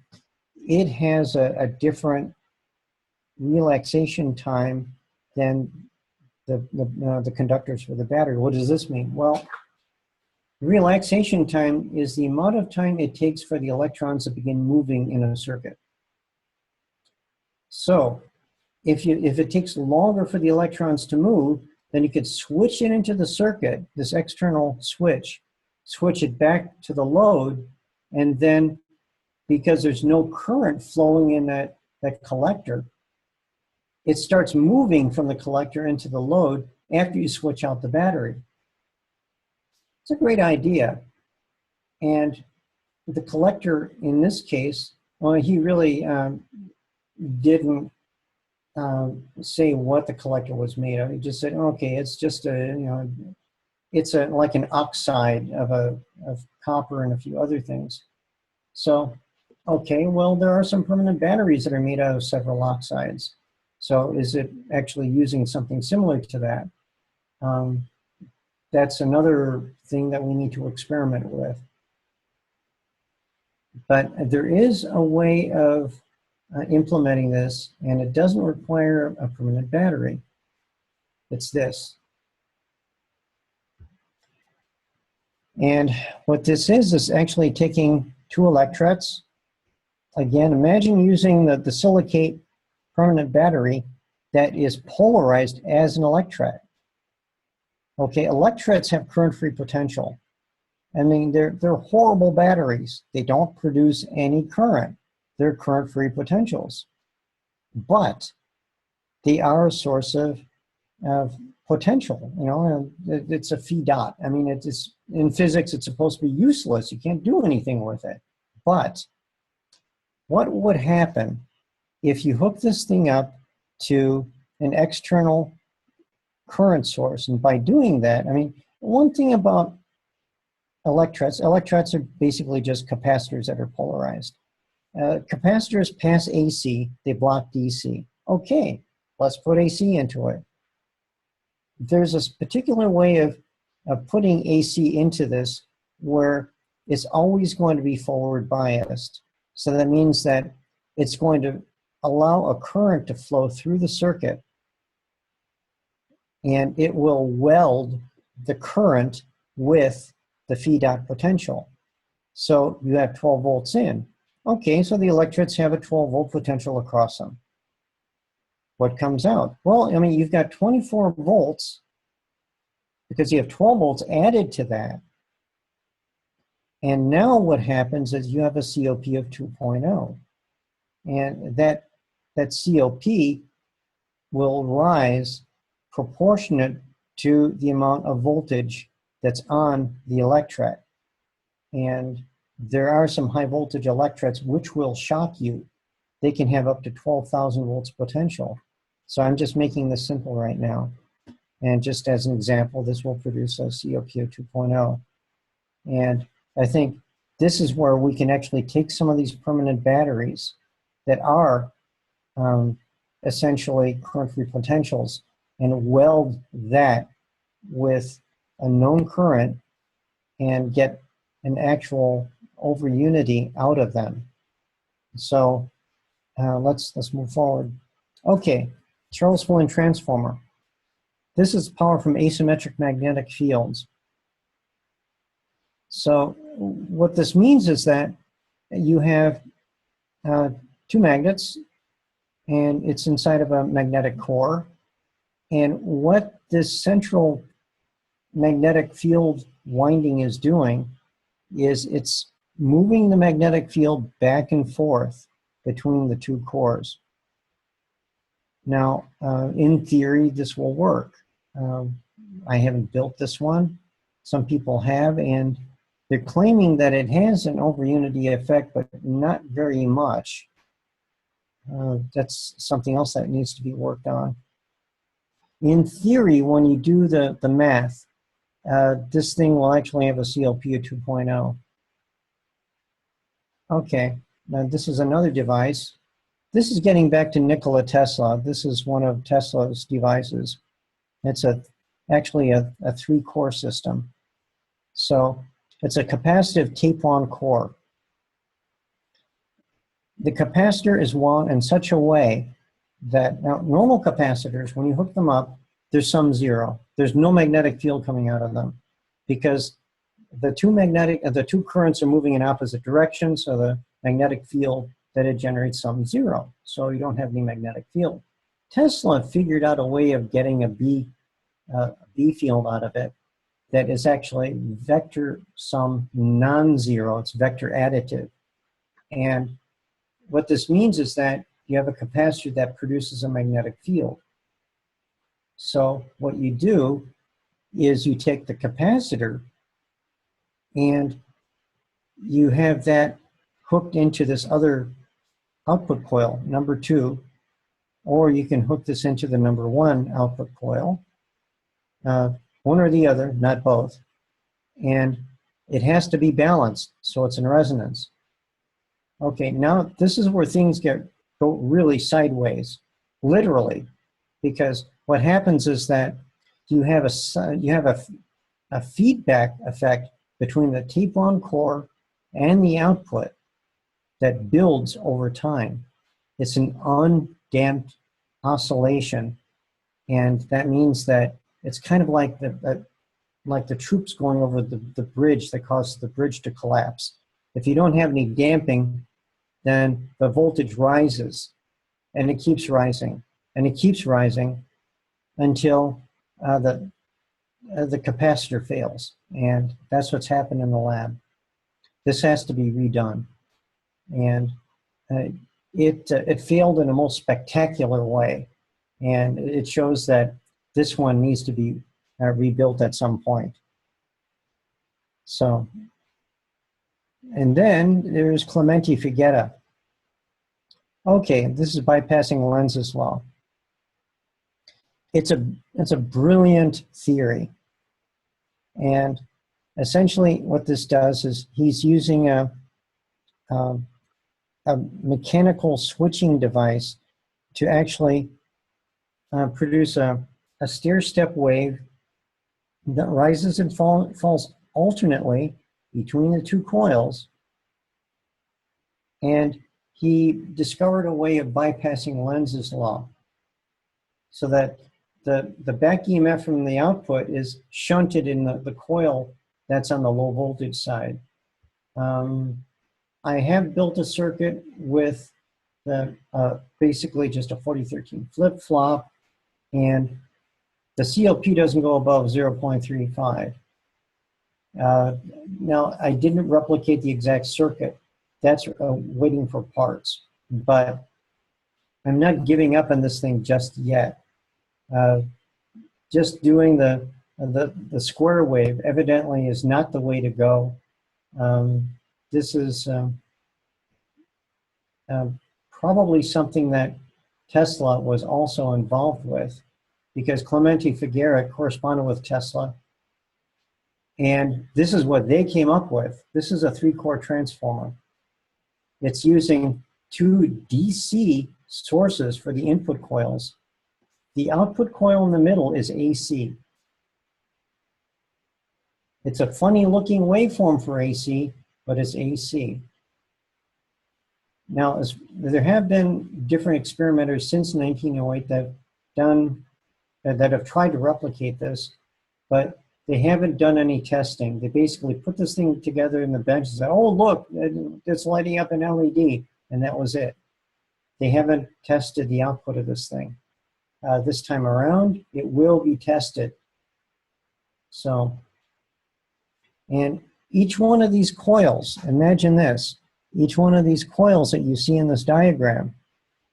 it has a different relaxation time than the conductors for the battery. What does this mean? Well, relaxation time is the amount of time it takes for the electrons to begin moving in a circuit. So if it takes longer for the electrons to move, then you could switch it into the circuit, this external switch it back to the load, and then because there's no current flowing in that collector, it starts moving from the collector into the load after you switch out the battery. It's a great idea. And the collector in this case, well, he really didn't say what the collector was made of. He just said, okay, it's just it's like an oxide of copper and a few other things. So, okay, well, there are some permanent batteries that are made out of several oxides. So is it actually using something similar to that? That's another thing that we need to experiment with. But there is a way of implementing this, and it doesn't require a permanent battery. It's this. And what this is actually taking two electrets. Again, imagine using the silicate permanent battery that is polarized as an electret. Okay, electrets have current-free potential. I mean, they're horrible batteries. They don't produce any current. They're current-free potentials. But they are a source of potential. You know, it's a phi dot. I mean, it's in physics, it's supposed to be useless. You can't do anything with it. But what would happen if you hook this thing up to an external current source? And by doing that, I mean, one thing about electrets are basically just capacitors that are polarized. Capacitors pass AC, they block DC. Okay, let's put AC into it. There's a particular way of putting AC into this where it's always going to be forward biased. So that means that it's going to allow a current to flow through the circuit, and it will weld the current with the phi dot potential. So you have 12 volts in. Okay, so the electrets have a 12-volt potential across them. What comes out? Well, I mean, you've got 24 volts because you have 12 volts added to that. And now what happens is you have a COP of 2.0. And that COP will rise proportionate to the amount of voltage that's on the electret. And there are some high voltage electrets which will shock you. They can have up to 12,000 volts potential. So I'm just making this simple right now. And just as an example, this will produce a COP of 2.0. And I think this is where we can actually take some of these permanent batteries that are essentially current-free potentials and weld that with a known current and get an actual over unity out of them. So let's move forward. Okay, Charles-Flynn transformer. This is power from asymmetric magnetic fields. So what this means is that you have two magnets, and it's inside of a magnetic core. And what this central magnetic field winding is doing is it's moving the magnetic field back and forth between the two cores. Now, in theory, this will work. I haven't built this one. Some people have, and they're claiming that it has an over-unity effect, but not very much. That's something else that needs to be worked on. In theory, when you do the math, this thing will actually have a CLP of 2.0. Okay, now this is another device. This is getting back to Nikola Tesla. This is one of Tesla's devices. It's actually a 3-core system. So it's a capacitive tape-on core. The capacitor is wound in such a way that, now normal capacitors, when you hook them up, there's sum 0. There's no magnetic field coming out of them because the two currents are moving in opposite directions, so the magnetic field that it generates sum 0. So you don't have any magnetic field. Tesla figured out a way of getting a B field out of it that is actually vector sum non-zero. It's vector additive. And what this means is that you have a capacitor that produces a magnetic field. So what you do is you take the capacitor and you have that hooked into this other output coil, number 2, or you can hook this into the number 1 output coil, one or the other, not both. And it has to be balanced, so it's in resonance. Okay, now this is where things go really sideways, literally, because what happens is that you have a feedback effect between the tape-on core and the output that builds over time. It's an undamped oscillation, and that means that it's kind of like the troops going over the bridge that causes the bridge to collapse. If you don't have any damping, then the voltage rises, and it keeps rising, and it keeps rising until the capacitor fails. And that's what's happened in the lab. This has to be redone. And it failed in a most spectacular way. And it shows that this one needs to be rebuilt at some point. So, and then there's Clementi-Figueira. Okay, this is bypassing lenses law. It's a brilliant theory. And essentially what this does is he's using a mechanical switching device to actually produce a stair-step wave that rises and falls alternately between the two coils. And he discovered a way of bypassing Lenz's law so that the back EMF from the output is shunted in the coil that's on the low voltage side. I have built a circuit with basically just a 4013 flip-flop, and the CLP doesn't go above 0.35. Now, I didn't replicate the exact circuit. That's waiting for parts, but I'm not giving up on this thing just yet. Just doing the square wave evidently is not the way to go. This is probably something that Tesla was also involved with, because Clementi-Figueira corresponded with Tesla. And this is what they came up with. This is a 3-core transformer. It's using 2 DC sources for the input coils. The output coil in the middle is AC. It's a funny looking waveform for AC, but it's AC. Now, there have been different experimenters since 1908 that have tried to replicate this, but They haven't done any testing. They basically put this thing together in the bench and said, oh, look, it's lighting up an LED, and that was it. They haven't tested the output of this thing. This time around, it will be tested. So, and each one of these coils, imagine this, each one of these coils that you see in this diagram,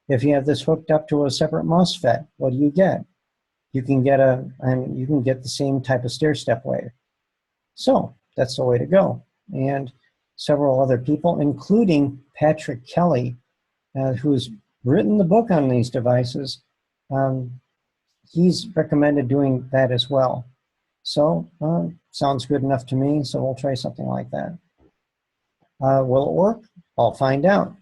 if you have this hooked up to a separate MOSFET, what do you get? You can get the same type of stair-step wave. So that's the way to go. And several other people, including Patrick Kelly, who's written the book on these devices, he's recommended doing that as well. So sounds good enough to me, so we'll try something like that. Will it work? I'll find out.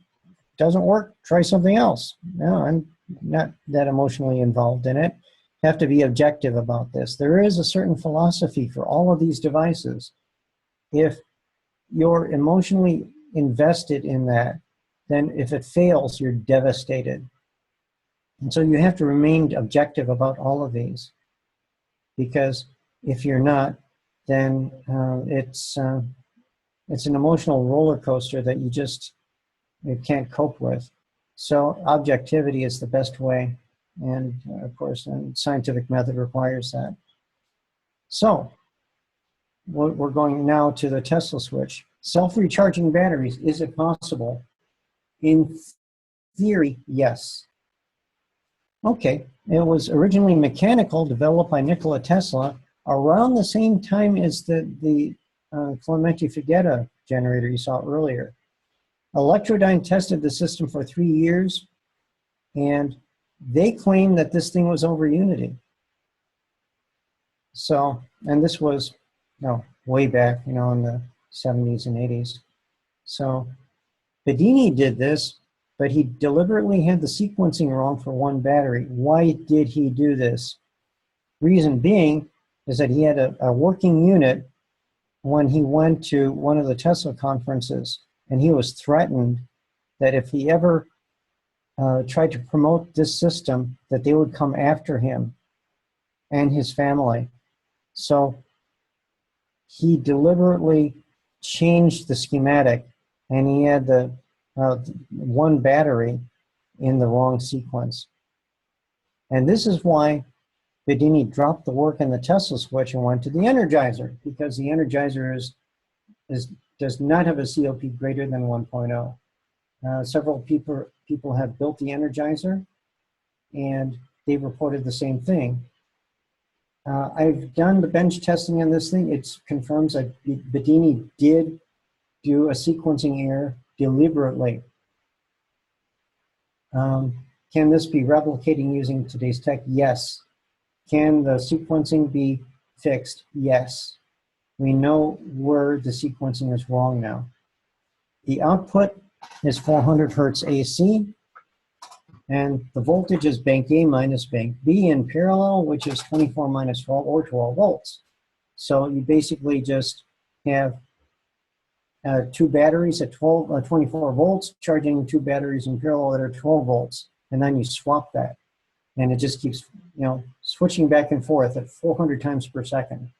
Doesn't work, try something else. No, I'm not that emotionally involved in it. Have to be objective about this. There is a certain philosophy for all of these devices. If you're emotionally invested in that, then if it fails, you're devastated. And so you have to remain objective about all of these. Because if you're not, then it's an emotional roller coaster that you can't cope with. So objectivity is the best way. And of course, a scientific method requires that. So we're going now to the Tesla switch. Self-recharging batteries, is it possible? In theory, yes. Okay, it was originally mechanical, developed by Nikola Tesla around the same time as the Clementi Fugetta generator you saw earlier. Electrodyne tested the system for 3 years, and they claimed that this thing was over unity. So, and this was, way back, in the 70s and 80s. So, Bedini did this, but he deliberately had the sequencing wrong for one battery. Why did he do this? Reason being is that he had a working unit when he went to one of the Tesla conferences, and he was threatened that if he ever tried to promote this system, that they would come after him and his family. So he deliberately changed the schematic, and he had the one battery in the wrong sequence. And this is why Bedini dropped the work in the Tesla switch and went to the Energizer, because the Energizer does not have a COP greater than 1.0. Several people have built the Energizer, and they've reported the same thing. I've done the bench testing on this thing. It confirms that Bedini did do a sequencing error deliberately. Can this be replicating using today's tech? Yes. Can the sequencing be fixed? Yes. We know where the sequencing is wrong now. The output is 400 hertz AC, and the voltage is bank A minus bank B in parallel, which is 24 minus 12 or 12 volts. So you basically just have two batteries at 24 volts, charging two batteries in parallel that are 12 volts, and then you swap that. And it just keeps, switching back and forth at 400 times per second.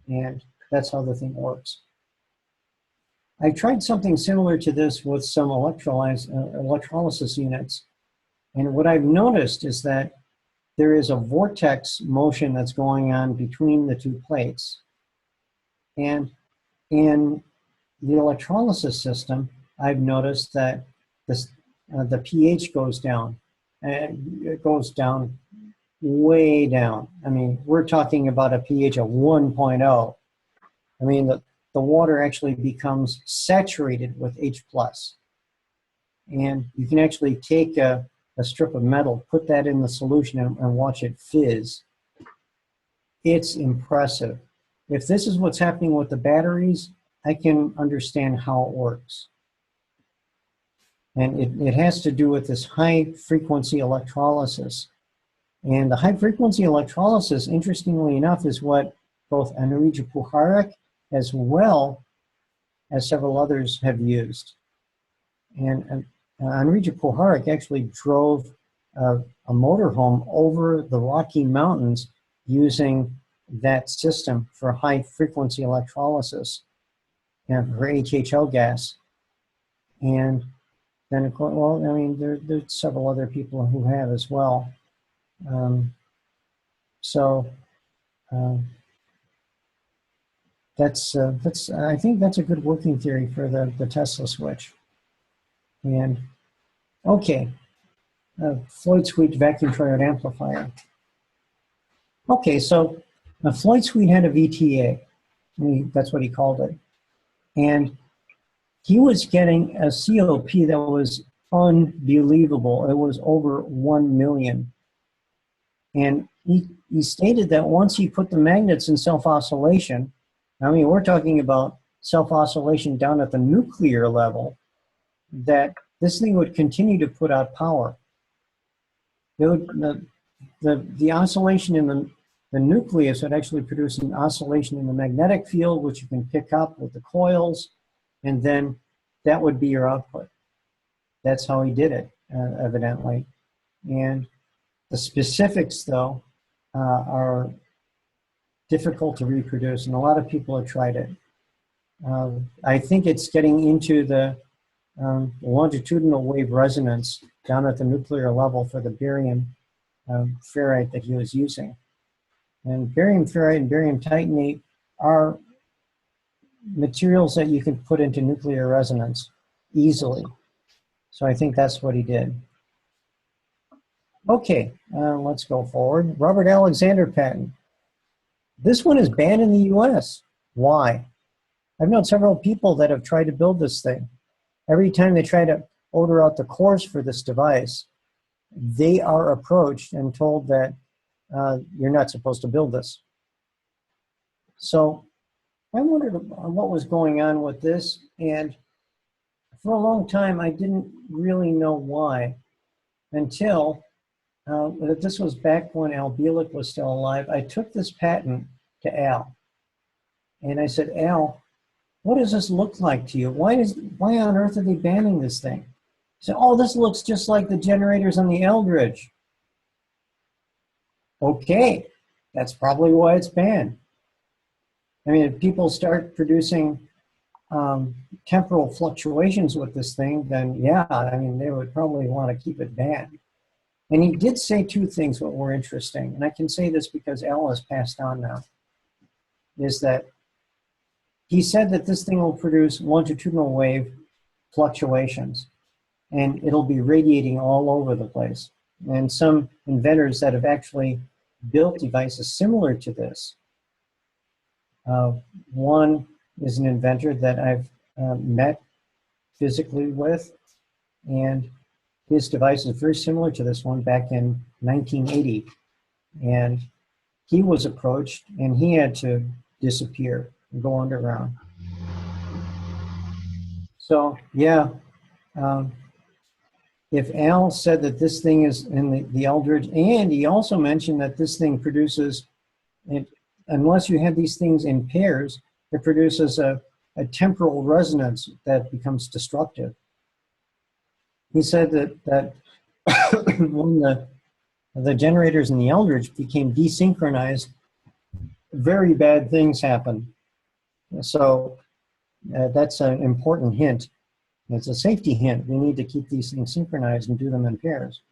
And that's how the thing works. I tried something similar to this with some electrolysis units. And what I've noticed is that there is a vortex motion that's going on between the two plates. And in the electrolysis system, I've noticed that the pH goes down. And it goes down, way down. I mean, we're talking about a pH of 1.0. I mean, the water actually becomes saturated with H+. And you can actually take a strip of metal, put that in the solution, and watch it fizz. It's impressive. If this is what's happening with the batteries, I can understand how it works. And it has to do with this high-frequency electrolysis. And the high-frequency electrolysis, interestingly enough, is what both Anirudh Puharik as well as several others have used. And Anirudh Puharik actually drove a motorhome over the Rocky Mountains using that system for high frequency electrolysis and for HHO gas. And then, of course, well, I mean, there's several other people who have as well. I think that's a good working theory for the Tesla switch. And okay, Floyd-Sweet vacuum triode amplifier. Okay, so Floyd-Sweet had a VTA. That's what he called it. And he was getting a COP that was unbelievable. It was over 1 million. And he stated that once he put the magnets in self-oscillation, I mean, we're talking about self-oscillation down at the nuclear level, that this thing would continue to put out power. The oscillation in the nucleus would actually produce an oscillation in the magnetic field, which you can pick up with the coils, and then that would be your output. That's how he did it, evidently. And the specifics, though, are difficult to reproduce, and a lot of people have tried it. I think it's getting into the longitudinal wave resonance down at the nuclear level for the barium ferrite that he was using. And barium ferrite and barium titanate are materials that you can put into nuclear resonance easily. So I think that's what he did. Okay, let's go forward. Robert Alexander patent. This one is banned in the US. Why? I've known several people that have tried to build this thing. Every time they try to order out the cores for this device, they are approached and told that you're not supposed to build this. So I wondered what was going on with this, and for a long time I didn't really know why, until this was back when Al Bielek was still alive. I took this patent to Al, and I said, Al, what does this look like to you? Why on earth are they banning this thing? He said, oh, this looks just like the generators on the Eldridge. Okay, that's probably why it's banned. I mean, if people start producing temporal fluctuations with this thing, then yeah, I mean, they would probably want to keep it banned. And he did say two things that were interesting, and I can say this because Al has passed on now, is that he said that this thing will produce longitudinal wave fluctuations, and it'll be radiating all over the place. And some inventors that have actually built devices similar to this. One is an inventor that I've met physically with, and his device is very similar to this one back in 1980. And he was approached, and he had to disappear and go underground. So, yeah, if Al said that this thing is in the Eldridge, and he also mentioned that this thing produces, unless you have these things in pairs, it produces a temporal resonance that becomes destructive. He said that when the generators in the Eldridge became desynchronized, very bad things happened. So that's an important hint. It's a safety hint. We need to keep these things synchronized and do them in pairs.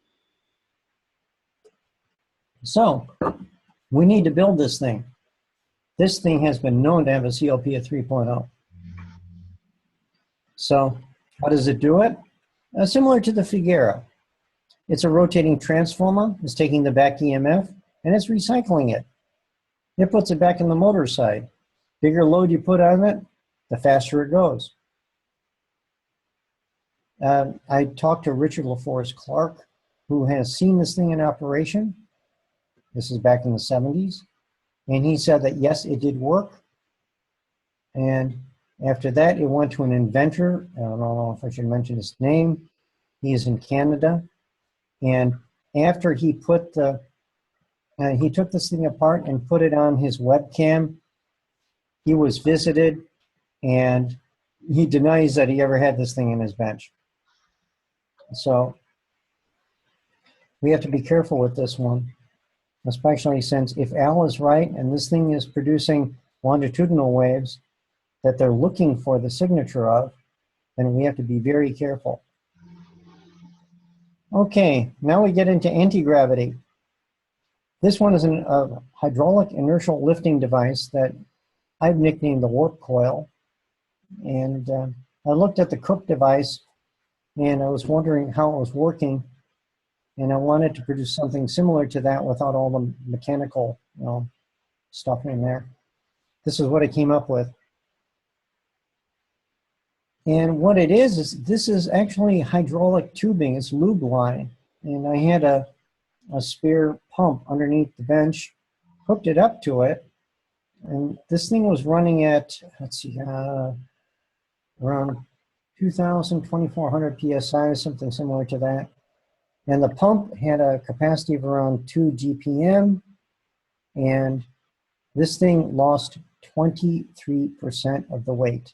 So we need to build this thing. This thing has been known to have a COP of 3.0. So how does it do it? Similar to the Figuera. It's a rotating transformer. It's taking the back EMF, and it's recycling it. It puts it back in the motor side. Bigger load you put on it, the faster it goes. I talked to Richard LaForest Clark, who has seen this thing in operation. This is back in the 70s. And he said that, yes, it did work. And after that, it went to an inventor. I don't know if I should mention his name. He is in Canada. And after he put he took this thing apart and put it on his webcam, he was visited, and he denies that he ever had this thing in his bench. So we have to be careful with this one. especially since if Al is right and this thing is producing longitudinal waves that they're looking for the signature of, then we have to be very careful. Okay, now we get into anti-gravity. This one is a hydraulic inertial lifting device that I've nicknamed the warp coil. And I looked at the Cook device and I was wondering how it was working. And I wanted to produce something similar to that without all the mechanical, stuff in there. This is what I came up with. And what it is this is actually hydraulic tubing. It's lube line. And I had a spare pump underneath the bench, hooked it up to it. And this thing was running at, let's see, around 2,000, 2,400 PSI, something similar to that. And the pump had a capacity of around 2 GPM. And this thing lost 23% of the weight.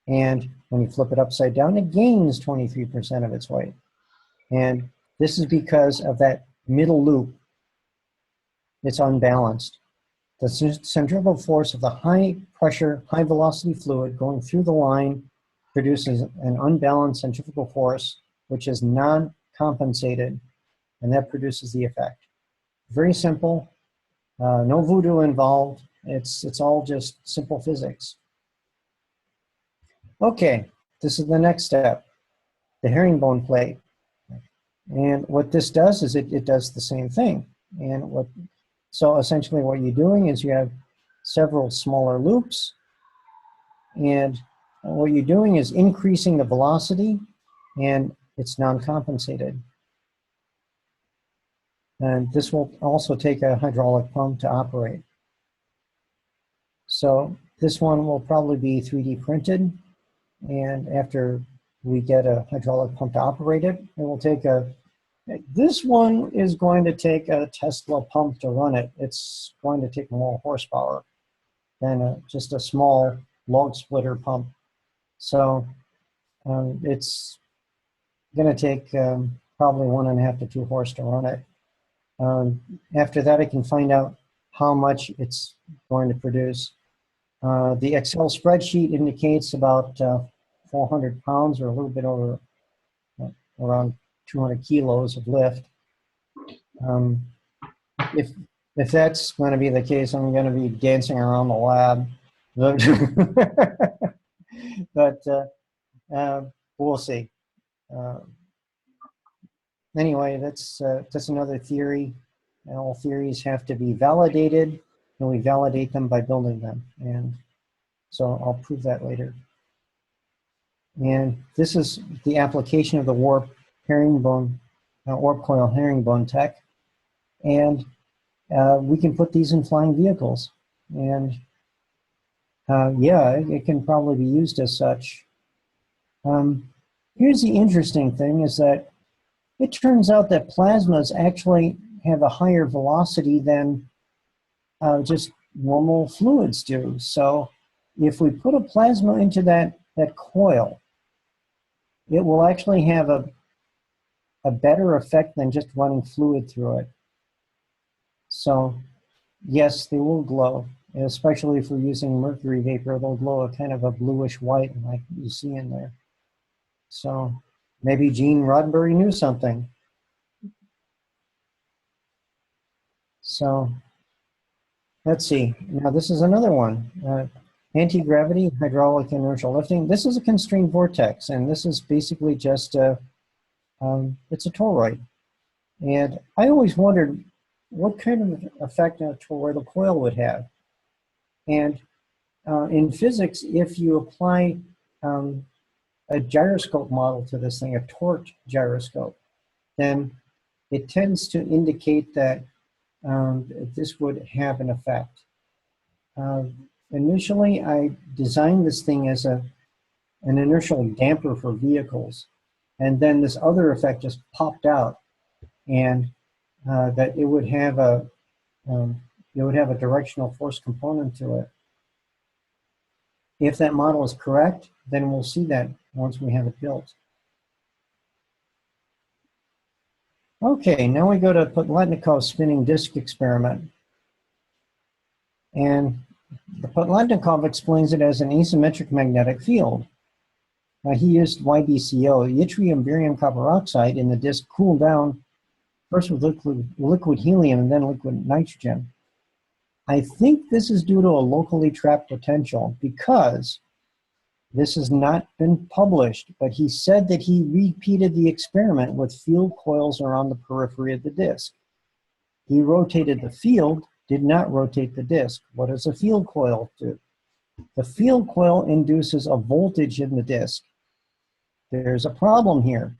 And when you flip it upside down, it gains 23% of its weight. And this is because of that middle loop. It's unbalanced. The centrifugal force of the high pressure, high velocity fluid going through the line produces an unbalanced centrifugal force, which is non-compensated, and that produces the effect. Very simple, no voodoo involved. It's all just simple physics. Okay, this is the next step, the herringbone plate. And what this does is it does the same thing. And so essentially what you're doing is you have several smaller loops, and what you're doing is increasing the velocity, and it's non-compensated. And this will also take a hydraulic pump to operate. So this one will probably be 3D printed, and after we get a hydraulic pump to operate it, it will take this one is going to take a Tesla pump to run it. It's going to take more horsepower than just a small log splitter pump. So it's going to take probably 1.5 to 2 horse to run it. After that, I can find out how much it's going to produce. The Excel spreadsheet indicates about 400 pounds, or a little bit over, around 200 kilos of lift. If that's going to be the case, I'm going to be dancing around the lab. But we'll see. Anyway, that's another theory. And all theories have to be validated, and we validate them by building them. And so I'll prove that later. And this is the application of the warp herringbone, warp coil herringbone tech. And we can put these in flying vehicles. And yeah, it can probably be used as such. Here's the interesting thing is that it turns out that plasmas actually have a higher velocity than just normal fluids do. So if we put a plasma into that coil, it will actually have a better effect than just running fluid through it. So yes, they will glow, especially if we're using mercury vapor. They'll glow a kind of a bluish white like you see in there. So maybe Gene Roddenberry knew something. So let's see. Now this is another one. Anti-gravity, hydraulic inertial lifting. This is a constrained vortex, and this is basically just it's a toroid. And I always wondered what kind of effect a toroidal coil would have. And in physics, if you apply a gyroscope model to this thing, a torqued gyroscope, then it tends to indicate that this would have an effect. Initially, I designed this thing as an inertial damper for vehicles, and then this other effect just popped out, and that it would have a directional force component to it. If that model is correct, then we'll see that once we have it built. Okay, now we go to Plotnikov's spinning disk experiment. And the Plotnikov explains it as an asymmetric magnetic field. He used YBCO, yttrium barium copper oxide, in the disk cooled down first with liquid helium and then liquid nitrogen. I think this is due to a locally trapped potential because this has not been published, but he said that he repeated the experiment with field coils around the periphery of the disk. He rotated the field, did not rotate the disk. What does a field coil do? The field coil induces a voltage in the disk. There's a problem here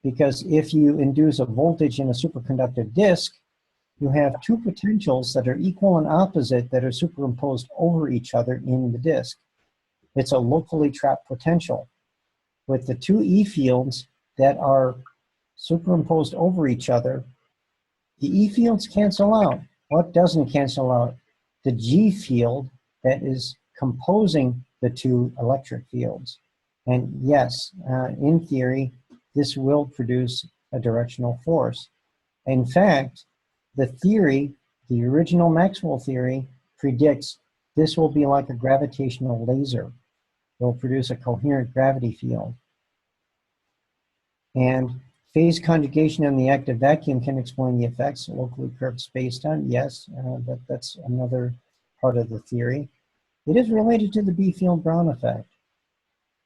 because if you induce a voltage in a superconductive disk, you have two potentials that are equal and opposite that are superimposed over each other in the disk. It's a locally trapped potential. With the two E fields that are superimposed over each other, the E fields cancel out. What doesn't cancel out? The G field that is composing the two electric fields. And yes, in theory, this will produce a directional force. In fact, the theory, the original Maxwell theory, predicts this will be like a gravitational laser. It will produce a coherent gravity field. And phase conjugation in the active vacuum can explain the effects of locally curved spacetime. Yes, that's another part of the theory. It is related to the B-field-Brown effect.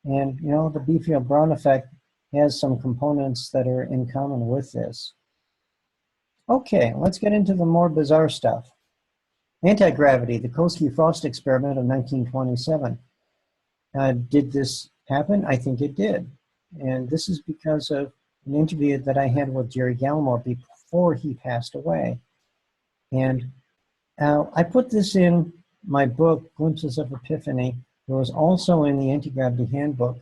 And, you know, the B-field-Brown effect has some components that are in common with this. Okay, let's get into the more bizarre stuff. Anti-gravity, the Kolsky-Frost experiment of 1927. Did this happen? I think it did. And this is because of an interview that I had with Jerry Gallimore before he passed away. And I put this in my book, Glimpses of Epiphany. It was also in the Anti-Gravity Handbook.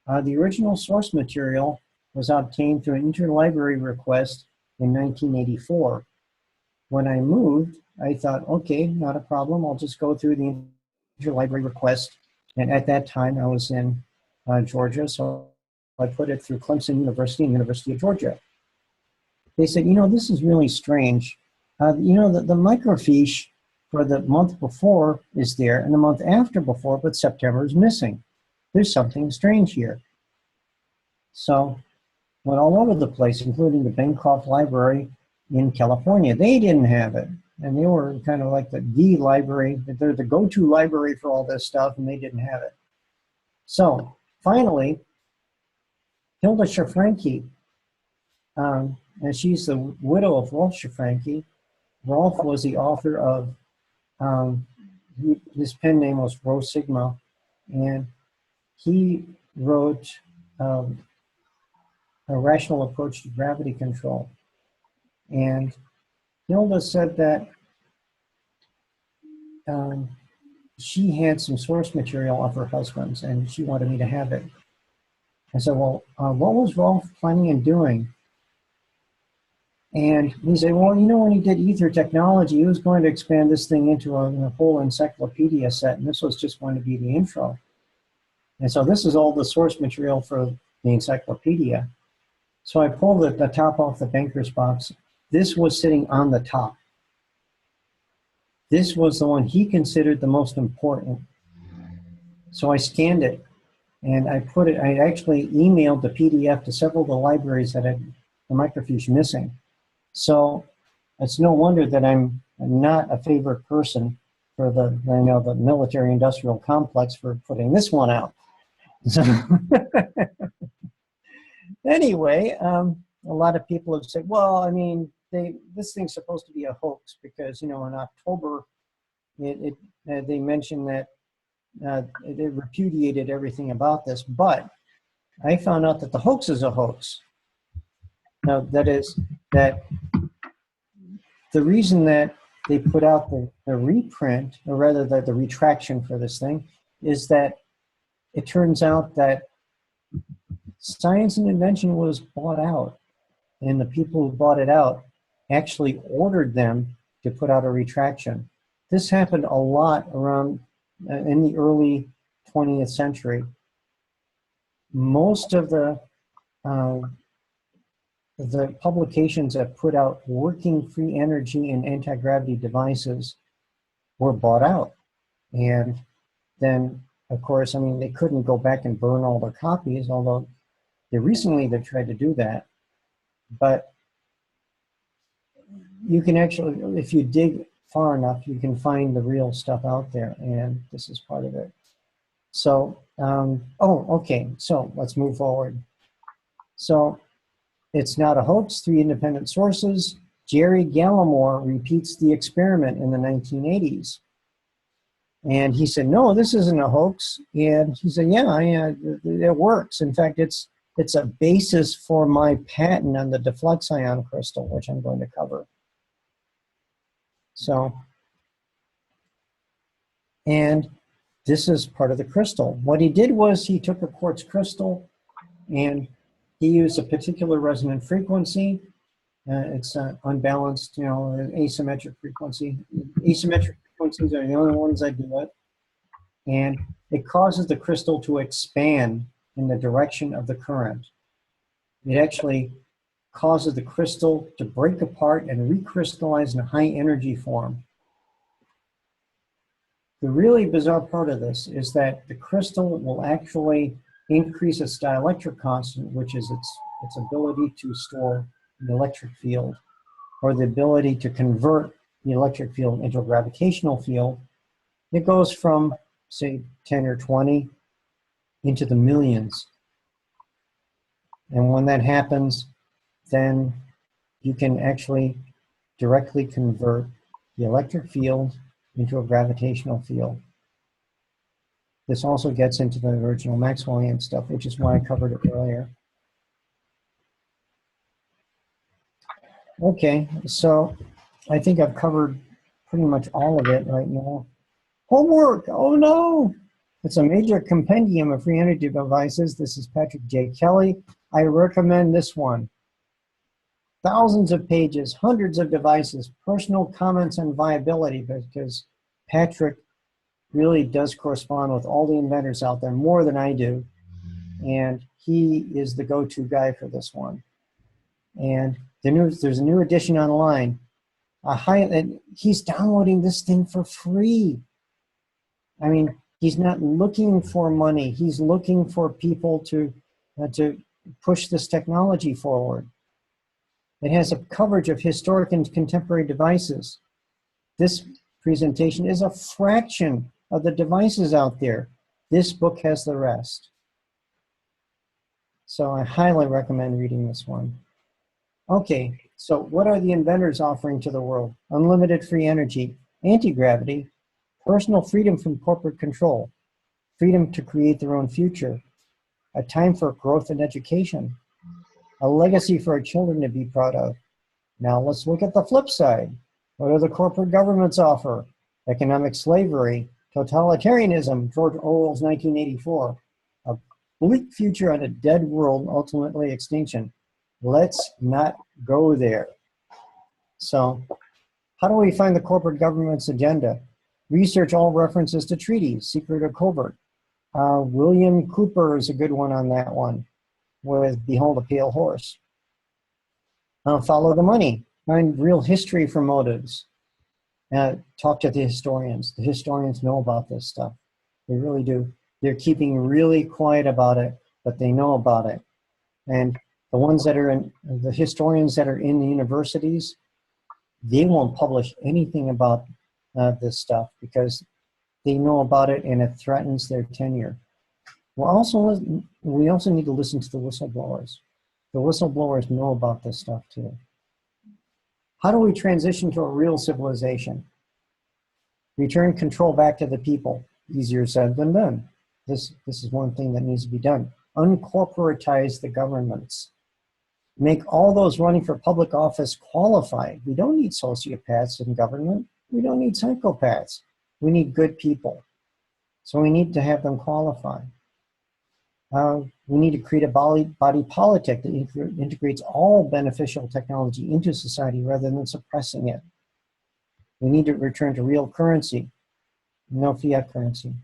The original source material was obtained through an interlibrary request in 1984. When I moved, I thought, okay, not a problem. I'll just go through the interlibrary request. And at that time, I was in Georgia, so I put it through Clemson University and University of Georgia. They said, you know, this is really strange. You know, the microfiche for the month before is there and the month after before, but September is missing. There's something strange here. So went all over the place, including the Bancroft Library in California. They didn't have it. And they were kind of like the library, they're the go-to library for all this stuff, and they didn't have it. So finally, Hilda Schafranke, and she's the widow of Rolf Schafranke. Rolf was the author of, his pen name was Rho Sigma, and he wrote a rational approach to gravity control. And Hilda said that she had some source material of her husband's and she wanted me to have it. I said, well, what was Rolf planning on doing? And he said, well, you know, when he did ether technology, he was going to expand this thing into a whole encyclopedia set, and this was just going to be the intro. And so this is all the source material for the encyclopedia. So I pulled the top off the banker's box. This was sitting on the top. This was the one he considered the most important. So I scanned it and I put it, I actually emailed the PDF to several of the libraries that had the microfiche missing. So it's no wonder that I'm not a favorite person for the, I know, the military industrial complex for putting this one out. So anyway, a lot of people have said, well, I mean, this thing's supposed to be a hoax because, you know, in October, they mentioned that they repudiated everything about this, but I found out that the hoax is a hoax. Now, that is that the reason that they put out the reprint, or rather the retraction for this thing, is that it turns out that science and invention was bought out, and the people who bought it out actually ordered them to put out a retraction. This happened a lot around in the early 20th century. Most of the the publications that put out working free energy and anti-gravity devices were bought out. And then, of course, I mean, they couldn't go back and burn all their copies, although they've tried to do that. But you can actually, if you dig far enough, you can find the real stuff out there, and this is part of it. So, okay, so let's move forward. So, it's not a hoax, 3 independent sources. Jerry Gallimore repeats the experiment in the 1980s. And he said, no, this isn't a hoax. And he said, yeah, it works. In fact, it's a basis for my patent on the deflexion crystal, which I'm going to cover. So, and this is part of the crystal. What he did was he took a quartz crystal and he used a particular resonant frequency. It's unbalanced, you know, asymmetric frequency. Asymmetric frequencies are the only ones that do it. And it causes the crystal to expand in the direction of the current. It actually causes the crystal to break apart and recrystallize in a high energy form. The really bizarre part of this is that the crystal will actually increase its dielectric constant, which is its ability to store the electric field, or the ability to convert the electric field into a gravitational field. It goes from, say, 10 or 20 into the millions. And when that happens, then you can actually directly convert the electric field into a gravitational field. This also gets into the original Maxwellian stuff, which is why I covered it earlier. Okay, so I think I've covered pretty much all of it right now. Homework, oh no! It's a major compendium of free energy devices. This is Patrick J. Kelly. I recommend this one. Thousands of pages, hundreds of devices, personal comments on viability, because Patrick really does correspond with all the inventors out there, more than I do. And he is the go-to guy for this one. And there's a new edition online. He's downloading this thing for free. I mean, he's not looking for money. He's looking for people to push this technology forward. It has a coverage of historic and contemporary devices. This presentation is a fraction of the devices out there. This book has the rest. So I highly recommend reading this one. Okay, so what are the inventors offering to the world? Unlimited free energy, anti-gravity, personal freedom from corporate control, freedom to create their own future, a time for growth and education, a legacy for our children to be proud of. Now let's look at the flip side. What do the corporate governments offer? Economic slavery, totalitarianism, George Orwell's 1984, a bleak future on a dead world, ultimately extinction. Let's not go there. So how do we find the corporate government's agenda? Research all references to treaties, secret or covert. William Cooper is a good one on that one, with Behold a Pale Horse. Follow the money. Find real history for motives. Talk to the historians. The historians know about this stuff. They really do. They're keeping really quiet about it, but they know about it. And the ones that are the historians that are in the universities, they won't publish anything about this stuff because they know about it and it threatens their tenure. We also need to listen to the whistleblowers. The whistleblowers know about this stuff too. How do we transition to a real civilization? Return control back to the people. Easier said than done. This is one thing that needs to be done. Uncorporatize the governments. Make all those running for public office qualified. We don't need sociopaths in government. We don't need psychopaths. We need good people. So we need to have them qualify. We need to create a body politic that integrates all beneficial technology into society rather than suppressing it. We need to return to real currency, no fiat currency.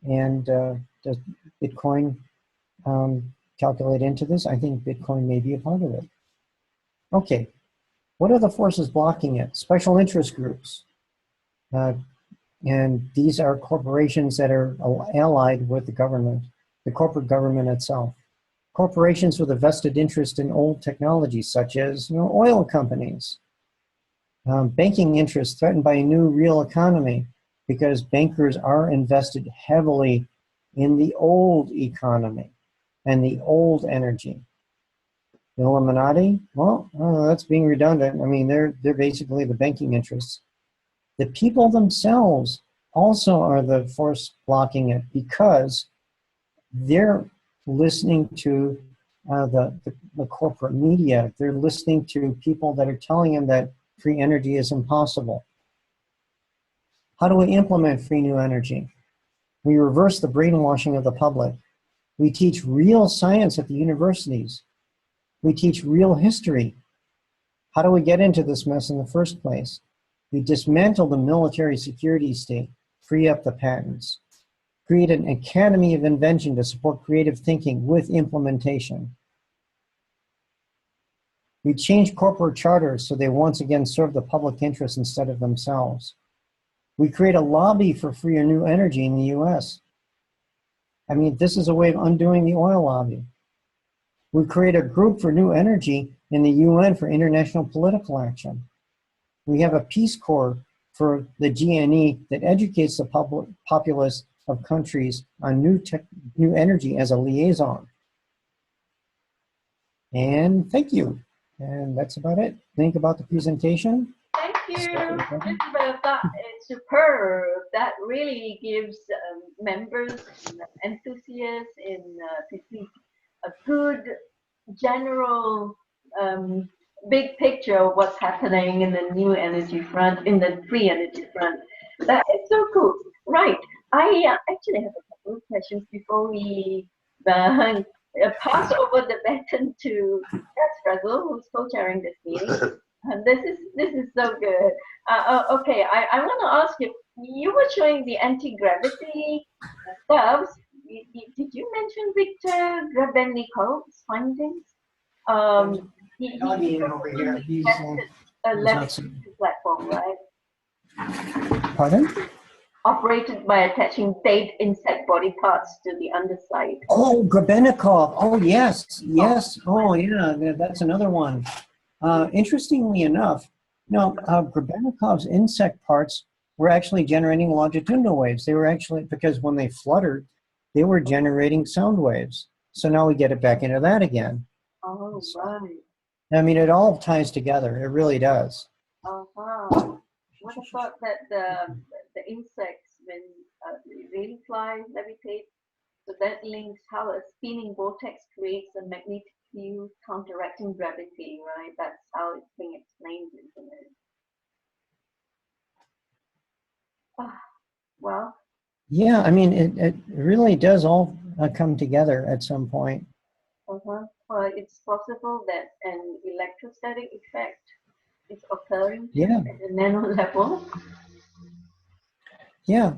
And does Bitcoin calculate into this? I think Bitcoin may be a part of it. Okay, what are the forces blocking it? Special interest groups. And these are corporations that are allied with the government, the corporate government itself. Corporations with a vested interest in old technologies, such as oil companies. Banking interests threatened by a new real economy, because bankers are invested heavily in the old economy and the old energy. The Illuminati, well, that's being redundant. I mean, they're basically the banking interests. The people themselves also are the force blocking it, because they're listening to the corporate media. They're listening to people that are telling them that free energy is impossible. How do we implement free new energy? We reverse the brainwashing of the public. We teach real science at the universities. We teach real history. How do we get into this mess in the first place? We dismantle the military security state, free up the patents, create an academy of invention to support creative thinking with implementation. We change corporate charters so they once again serve the public interest instead of themselves. We create a lobby for free or new energy in the US. I mean, this is a way of undoing the oil lobby. We create a group for new energy in the UN for international political action. We have a Peace Corps for the GNE that educates the populace of countries on new energy as a liaison. And thank you. And that's about it. Think about the presentation. Thank you. That is superb. That really gives members, enthusiasts in a good general big picture of what's happening in the new energy front, in the free energy front. That is so cool. Right. I actually have a couple of questions before we pass over the baton to Struggle, who's co-chairing this meeting. This is so good. Okay, I want to ask you. You were showing the anti-gravity stuff. Did you mention Victor Grabennikov's findings? He over here. He's a levitating platform, right? Pardon? Operated by attaching dead insect body parts to the underside. Oh, Grabennikov. Oh, yes. Yes. Oh, yeah. That's another one. Interestingly enough, Grabennikov's insect parts were actually generating longitudinal waves. They were actually, because when they fluttered, they were generating sound waves. So now we get it back into that again. Oh, right. I mean, it all ties together. It really does. Uh-huh. What about that the insects, when they really fly, levitate, so that links how a spinning vortex creates a magnetic field counteracting gravity, right? That's how it's being explained, isn't it? Well. Yeah, I mean, it really does all come together at some point. Well, it's possible that an electrostatic effect is occurring at the nano level. Yeah.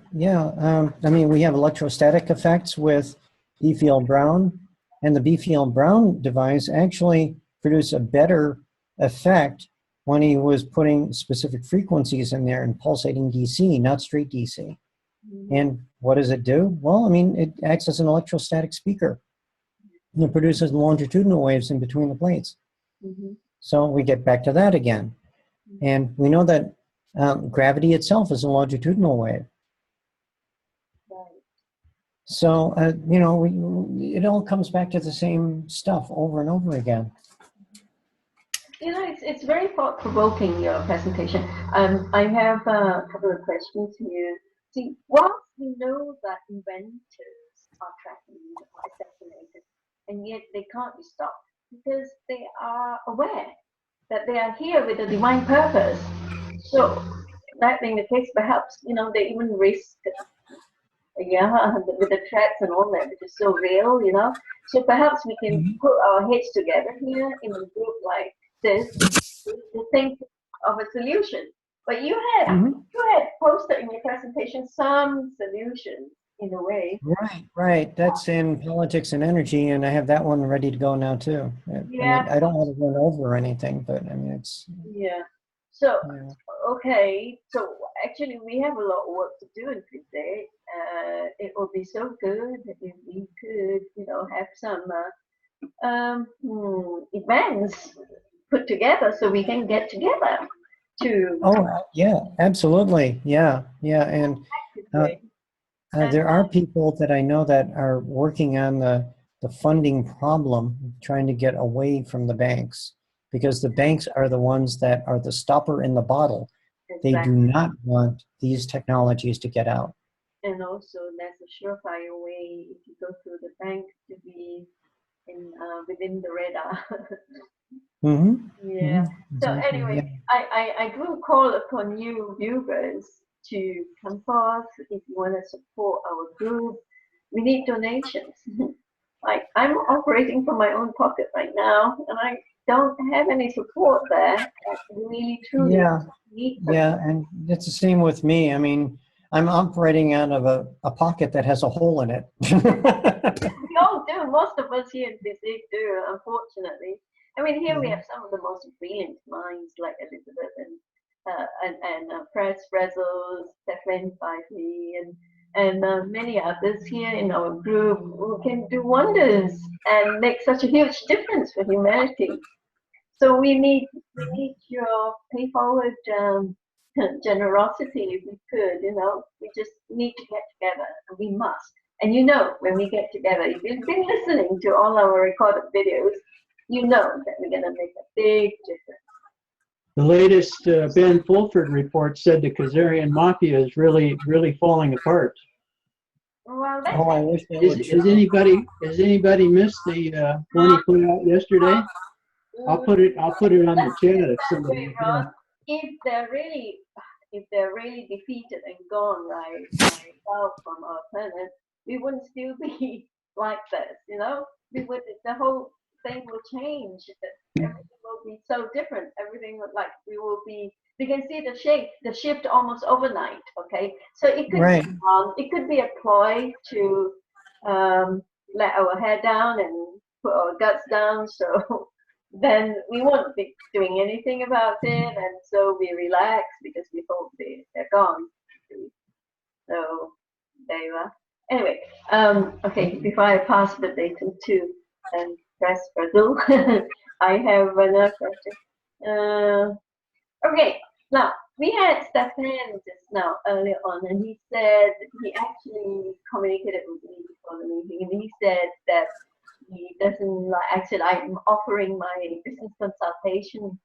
I mean, we have electrostatic effects with B-field-Brown, and the B-field-Brown device actually produced a better effect when he was putting specific frequencies in there and pulsating DC, not straight DC. Mm-hmm. And what does it do? Well, I mean, it acts as an electrostatic speaker. And it produces longitudinal waves in between the plates. Mm-hmm. So we get back to that again. Mm-hmm. And we know that gravity itself is a longitudinal wave. So, it all comes back to the same stuff over and over again. You know, it's very thought-provoking, your presentation. I have a couple of questions here. See, whilst we know that inventors are tracking or assassinated, and yet they can't be stopped because they are aware that they are here with a divine purpose. So, that being the case, perhaps, they even risk with the threats and all that, which is so real, So perhaps we can put our heads together here in a group like this to think of a solution. But you had posted in your presentation some solutions in a way. Right, right. That's in politics and energy, and I have that one ready to go now too. I Yeah. mean, I don't want to run over anything, but I mean, it's, Yeah. So, yeah. okay. So actually, we have a lot of work to do in FESIG. It would be so good if we could, have some events put together so we can get together to Oh, yeah, absolutely. Yeah, yeah. And actively. there are people that I know that are working on the funding problem, trying to get away from the banks, because the banks are the ones that are the stopper in the bottle. They do Exactly. not want these technologies to get out. And also, there's a surefire way if you go through the bank to be within the radar. Mm-hmm. Yeah. Mm-hmm. So Exactly. anyway, Yeah. I do call upon you viewers to come forth if you want to support our group. We need donations. Like I'm operating from my own pocket right now, and I don't have any support there. I really truly Yeah. need them. Yeah. And it's the same with me. I mean, I'm operating out of a pocket that has a hole in it. We all do. Most of us here in FESIG do, unfortunately. I mean, here we Yeah. have some of the most brilliant minds like Elizabeth and Press Brezzles, Stefan Fivey, and many others here in our group who can do wonders and make such a huge difference for humanity. So we need your pay forward generosity if we could. We just need to get together, and we must. And when we get together, if you've been listening to all our recorded videos, you know that we're going to make a big difference. The latest Ben Fulford report said the Khazarian mafia is really, really falling apart. Well, that's Oh, I wish that would Has anybody missed the one he put out yesterday? I'll put it on the chat if somebody. Wait, Ron, if they're really defeated and gone right out from our planet, we wouldn't still be like this, the whole thing will change. Everything will be so different. Everything we can see the shift almost overnight. Okay, so it could Right. it could be a ploy to let our hair down and put our guts down, so then we won't be doing anything about it, and so we relax because we thought they're gone. So there you are. Anyway, okay, before I pass the baton to Press Brazil, I have another question. Okay, now we had Stefan just now earlier on, and he said he actually communicated with me before the meeting, and he said that he doesn't like. Actually, I'm offering my business consultation,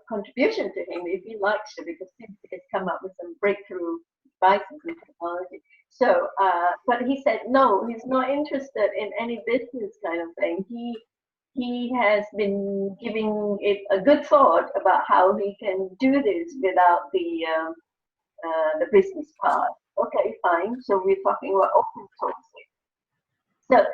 contribution to him if he likes to, because he has come up with some breakthrough devices and technology. So, but he said no, he's not interested in any business kind of thing. He has been giving it a good thought about how he can do this without the business part. Okay, fine. So we're talking about open sourcing. So,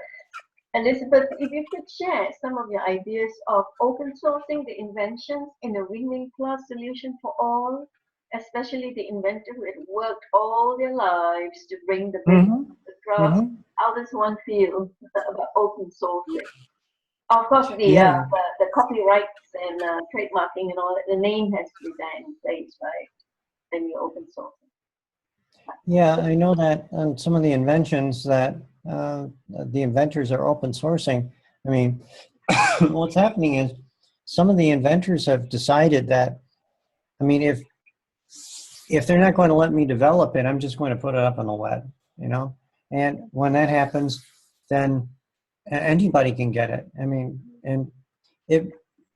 Elizabeth, if you could share some of your ideas of open sourcing the inventions in a win-win plus solution for all, especially the inventor who had worked all their lives to bring the business across. How does one feel about open sourcing? Of course, the copyrights and trademarking and all that, the name has to be there in place, right? Then you open source. Yeah, I know that on some of the inventions that the inventors are open sourcing. I mean, what's happening is some of the inventors have decided that, I mean, if they're not going to let me develop it, I'm just going to put it up on the web, And when that happens, then anybody can get it. I mean, and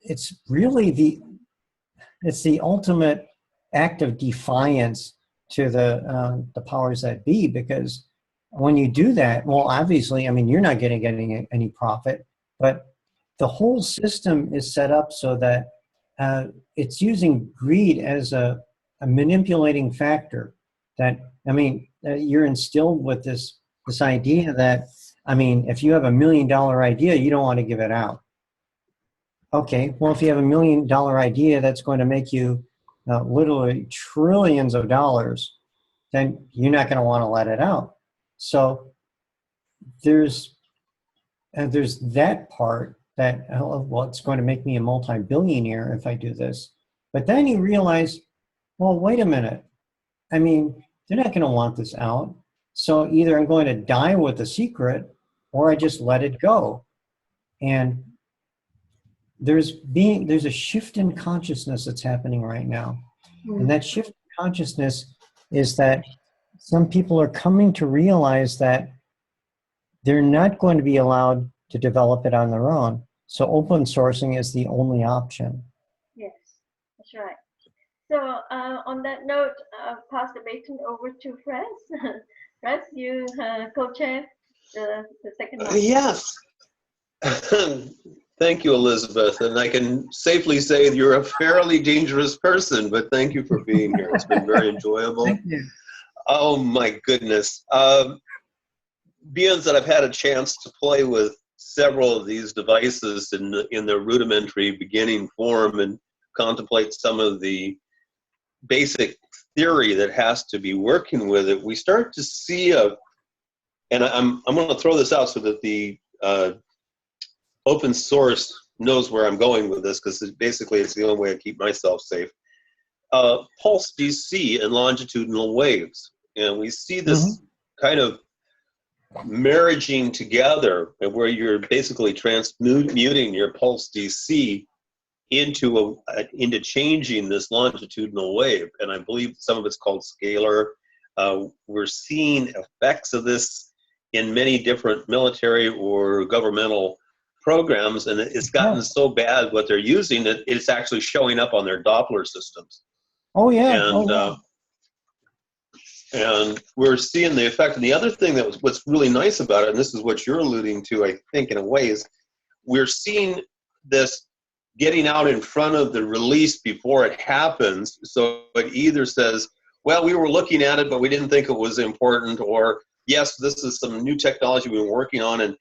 it's really the ultimate act of defiance to the powers that be, because when you do that, well, obviously, I mean, you're not getting any profit, but the whole system is set up so that it's using greed as a manipulating factor. That, I mean, you're instilled with this idea that, I mean, if you have $1 million idea, you don't want to give it out. Okay, well, if you have $1 million idea that's going to make you literally trillions of dollars, then you're not going to want to let it out. So there's that part that, oh, well, it's going to make me a multi-billionaire if I do this. But then you realize, well, wait a minute. I mean, they're not going to want this out. So either I'm going to die with the secret or I just let it go. And there's a shift in consciousness that's happening right now. And that shift in consciousness is that some people are coming to realize that they're not going to be allowed to develop it on their own. So open sourcing is the only option. Yes, that's right. So on that note, I'll pass the baton over to Fred. Fred, you co-chair the second one. Yes. Thank you, Elizabeth. And I can safely say that you're a fairly dangerous person, but thank you for being here. It's been very enjoyable. Thank you. Oh, my goodness. Being that I've had a chance to play with several of these devices in their rudimentary beginning form and contemplate some of the basic theory that has to be working with it, we start to see and I'm going to throw this out so that the open source knows where I'm going with this, because basically it's the only way I keep myself safe. Pulse DC and longitudinal waves. And we see this kind of marrying together where you're basically transmuting your pulse DC into changing this longitudinal wave. And I believe some of it's called scalar. We're seeing effects of this in many different military or governmental programs, and it's gotten so bad what they're using that it's actually showing up on their Doppler systems. Oh yeah. And we're seeing the effect. And the other thing what's really nice about it, and this is what you're alluding to, I think, in a way, is we're seeing this getting out in front of the release before it happens. So it either says, well, we were looking at it, but we didn't think it was important, or yes, this is some new technology we've been working on,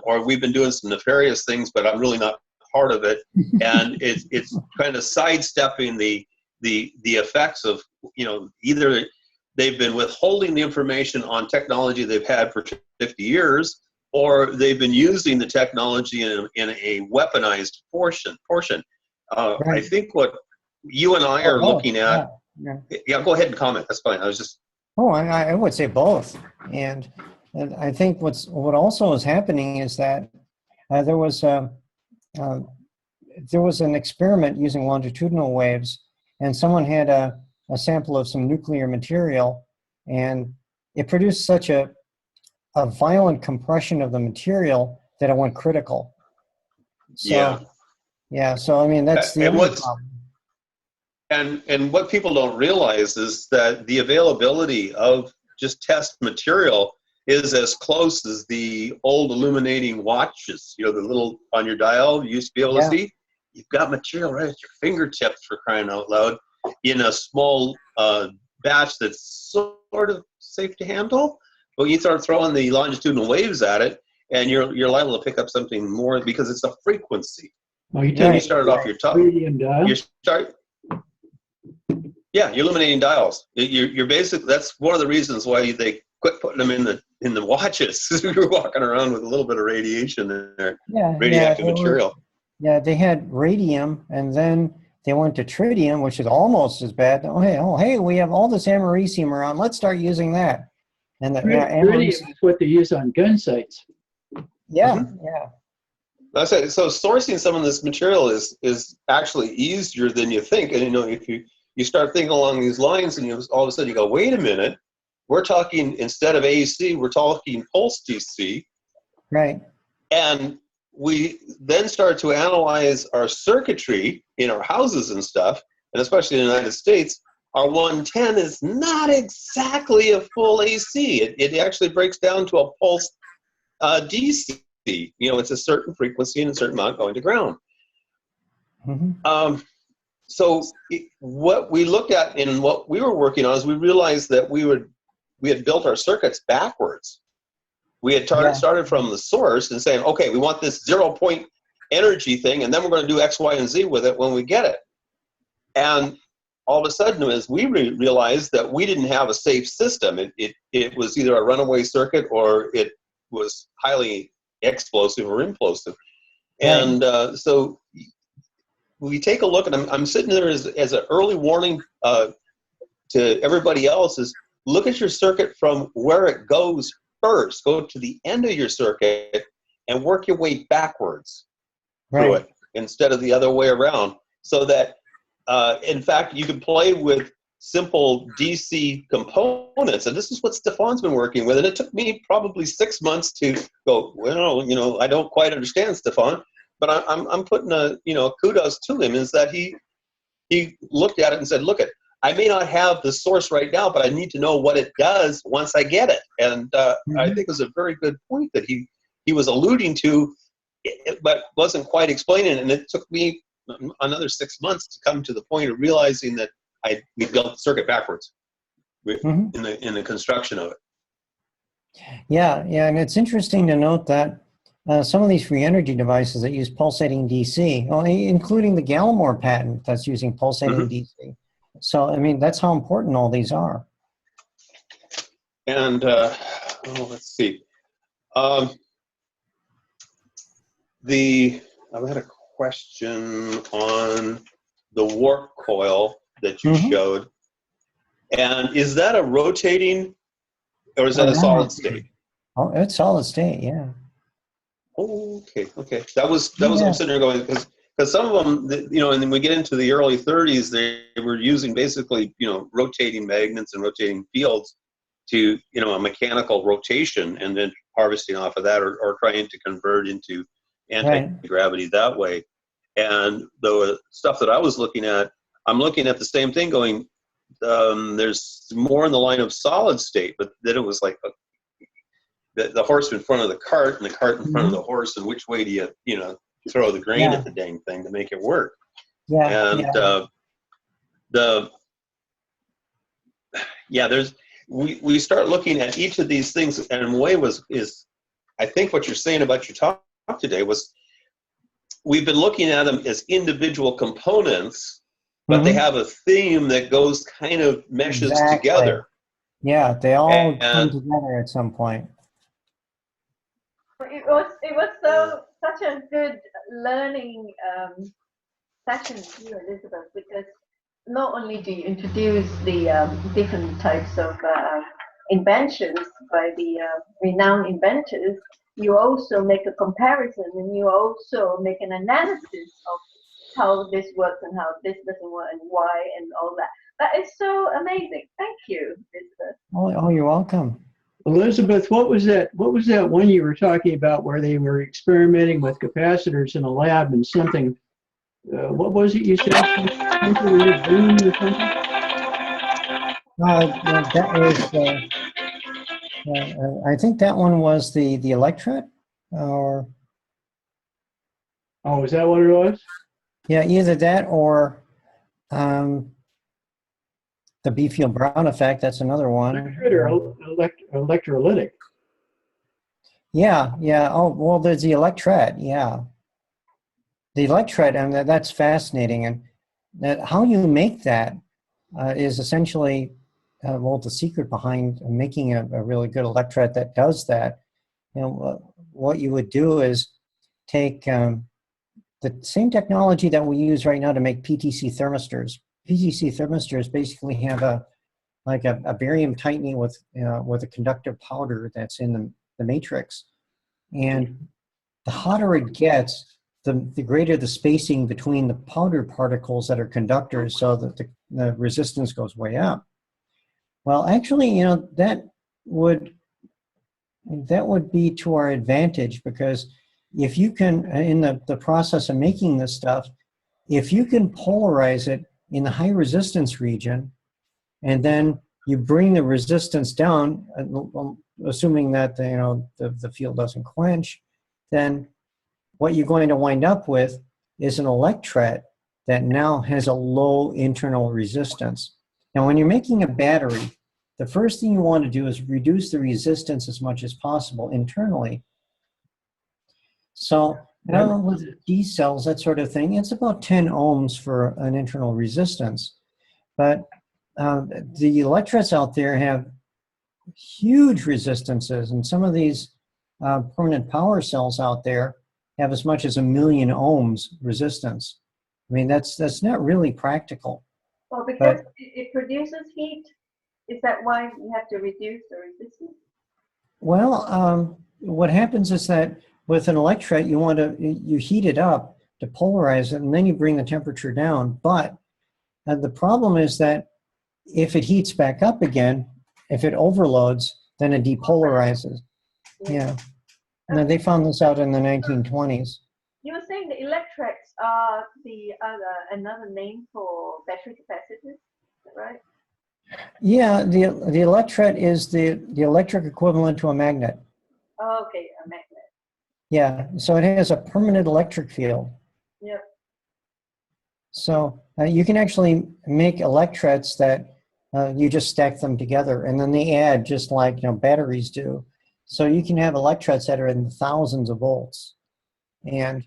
or we've been doing some nefarious things, but I'm really not part of it. And it's kind of sidestepping the effects of, either they've been withholding the information on technology they've had for 50 years, or they've been using the technology in a weaponized portion. Right. I think what you and I are looking at. Yeah, go ahead and comment. That's fine. I was just. Oh, I would say both. And I think what also is happening is that there was an experiment using longitudinal waves, and someone had a sample of some nuclear material, and it produced such a violent compression of the material that it went critical. So, so I mean, that's the other problem. And what people don't realize is that the availability of just test material is as close as the old illuminating watches, the little on your dial you used to be able to see. You've got material right at your fingertips, for crying out loud, in a small batch that's sort of safe to handle. But you start throwing the longitudinal waves at it, and you're liable to pick up something more because it's a frequency. Well, you started off your top. Yeah, you're illuminating dials. You're basically, that's one of the reasons why they quit putting them in the watches. You're walking around with a little bit of radiation there, radioactive material. They had radium, and then they went to tritium, which is almost as bad. Hey, we have all this americium around. Let's start using that. And tritium is what they use on gun sights. Yeah. That's it. So sourcing some of this material is actually easier than you think. And if you start thinking along these lines, and all of a sudden you go, wait a minute, we're talking, instead of AC, we're talking pulse DC. Right. And we then start to analyze our circuitry in our houses and stuff, and especially in the United States, our 110 is not exactly a full AC. It actually breaks down to a pulse DC. It's a certain frequency and a certain amount going to ground. So what we looked at in what we were working on is we realized that we had built our circuits backwards. We had started from the source and saying, okay, we want this 0-point energy thing, and then we're going to do X, Y, and Z with it when we get it. And all of a sudden, as we realized that we didn't have a safe system, it was either a runaway circuit or it was highly explosive or implosive. And so we take a look, and I'm sitting there as an early warning to everybody else is look at your circuit from where it goes first. Go to the end of your circuit and work your way backwards through it instead of the other way around. So that, in fact, you can play with simple DC components. And this is what Stefan's been working with. And it took me probably 6 months to go, well, you know, I don't quite understand Stefan, but I'm putting a, you know, kudos to him is that he looked at it and said, look, I may not have the source right now, but I need to know what it does once I get it. And I think it was a very good point that he was alluding to, but wasn't quite explaining. And it took me another 6 months to come to the point of realizing that we built the circuit backwards in the construction of it. Yeah, and it's interesting to note that some of these free energy devices that use pulsating DC, well, including the Gallimore patent that's using pulsating DC. So, I mean, that's how important all these are. And let's see. I had a question on the warp coil that you showed. And is that a rotating, or is that a solid state? Oh, it's solid state, yeah. Oh, okay. That was I'm sitting there going, because some of them, you know, and then we get into the early 30s, they were using basically, you know, rotating magnets and rotating fields to, you know, a mechanical rotation and then harvesting off of that or trying to convert into anti-gravity that way. And the stuff that I was looking at, I'm looking at the same thing going, there's more in the line of solid state, but then it was like the horse in front of the cart and the cart in front of the horse, and which way do you know, throw the grain at the dang thing to make it work? We start looking at each of these things, and in a way is I think what you're saying about your talk today was we've been looking at them as individual components, but they have a theme that goes kind of meshes together. Yeah, they all come together at some point. It was such a good learning session here, Elizabeth, because not only do you introduce the different types of inventions by the renowned inventors, you also make a comparison and you also make an analysis of how this works and how this doesn't work and why and all that. That is so amazing. Thank you, Elizabeth. Oh, you're welcome. Elizabeth, what was that one you were talking about where they were experimenting with capacitors in a lab and something, what was it you said? Something in your brain or something? That was, I think that one was the electret, or... Oh, is that what it was? Yeah, either that or the B-field-Brown effect, that's another one. Electrolytic. Yeah. Oh, well, there's the electret, yeah. The electret, and that's fascinating. And that how you make that is essentially, well, the secret behind making a really good electret that does that. You know, what you would do is take the same technology that we use right now to make PTC thermistors. PTC thermistors basically have a barium tightening with a conductive powder that's in the matrix, and the hotter it gets, the greater the spacing between the powder particles that are conductors, so that the resistance goes way up. Well, actually, you know, that would be to our advantage, because if you can, in the process of making this stuff, if you can polarize it in the high resistance region, and then you bring the resistance down, assuming that the field doesn't quench, then what you're going to wind up with is an electret that now has a low internal resistance. Now, when you're making a battery, the first thing you want to do is reduce the resistance as much as possible internally. So with D cells, that sort of thing, it's about 10 ohms for an internal resistance. But the electrodes out there have huge resistances, and some of these permanent power cells out there have as much as 1,000,000 ohms resistance. I mean, that's not really practical. Well, because it produces heat, is that why you have to reduce the resistance? Well, what happens is that with an electrolyte, you heat it up to polarize it, and then you bring the temperature down. But the problem is that if it heats back up again, if it overloads, then it depolarizes. Yeah. And they found this out in the 1920s. You were saying the electrodes are another name for battery capacitors, is that right? Yeah, the electret is the electric equivalent to a magnet. Oh, okay, a magnet. Yeah, so it has a permanent electric field. Yep. So you can actually make electrets that you just stack them together, and then they add just like batteries do. So you can have electrets that are in thousands of volts. And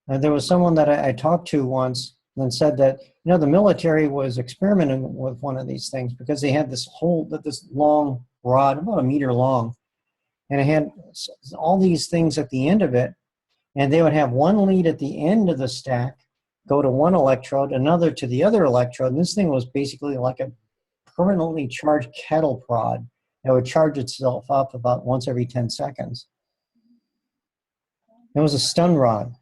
there was someone that I talked to once and said that the military was experimenting with one of these things because they had this long rod, about 1 meter long, and it had all these things at the end of it, and they would have one lead at the end of the stack go to one electrode, another to the other electrode, and this thing was basically like a permanently charged kettle prod that would charge itself up about once every 10 seconds. It was a stun rod.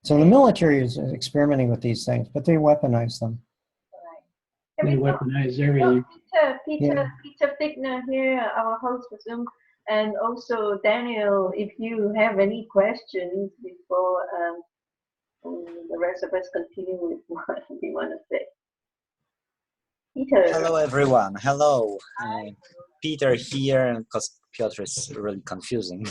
So the military is experimenting with these things, but they weaponize them. Right. They weaponize everything. Peter Fickner here, our host for Zoom, and also Daniel, if you have any questions before the rest of us continue with what we want to say. Peter. Hello, everyone. Hello. Peter here, because Piotr is really confusing.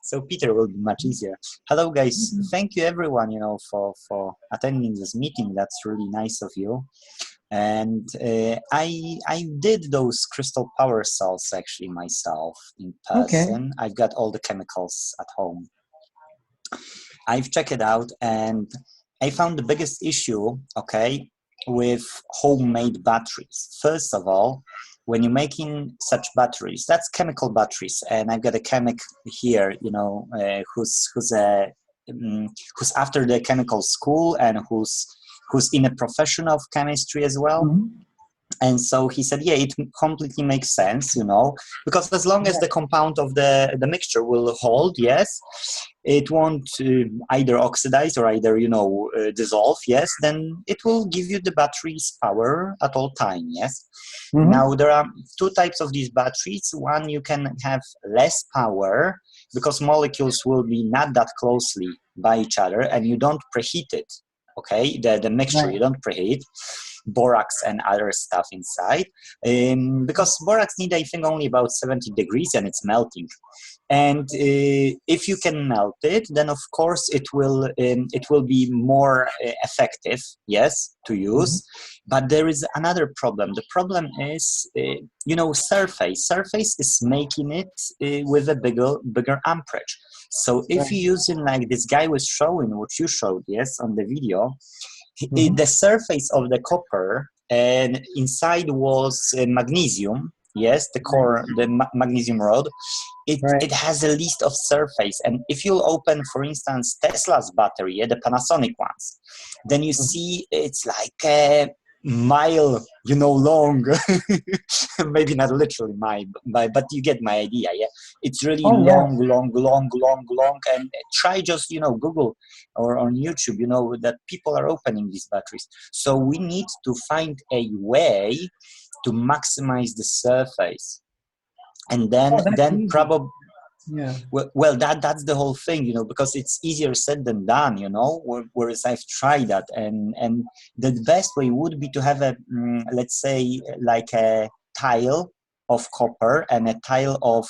So Peter will be much easier. Hello, guys. Thank you, everyone, for attending this meeting. That's really nice of you. And I did those crystal power cells actually myself in person. Okay. I've got all the chemicals at home. I've checked it out, and I found the biggest issue, okay, with homemade batteries. First of all, when you're making such batteries, that's chemical batteries, and I've got a chemic here, who's after the chemical school and who's in a profession of chemistry as well. Mm-hmm. And so he said, yeah, it completely makes sense, because as long as the compound of the mixture will hold, yes, it won't either oxidize or either, dissolve, yes, then it will give you the battery's power at all time, yes. Mm-hmm. Now, there are two types of these batteries. One, you can have less power because molecules will be not that closely by each other and you don't preheat it, okay, the mixture, right. You don't preheat borax and other stuff inside, because borax need, I think, only about 70 degrees and it's melting. And if you can melt it, then of course it will be more effective, yes, to use. Mm-hmm. But there is another problem. The problem is, surface. Surface is making it with a bigger amperage. So if you're using like this guy was showing, what you showed, yes, on the video, mm-hmm. The surface of the copper and inside was magnesium, yes, the core, the magnesium rod, it has a list of surface. And if you open, for instance, Tesla's battery, the Panasonic ones, then you see it's like a mile, long, maybe not literally mile, but you get my idea, yeah? It's really long, and try just, Google or on YouTube, that people are opening these batteries. So we need to find a way to maximize the surface. And then probably, yeah. Well, that's the whole thing, because it's easier said than done, whereas I've tried that. And the best way would be to have a, let's say, like a tile of copper and a tile of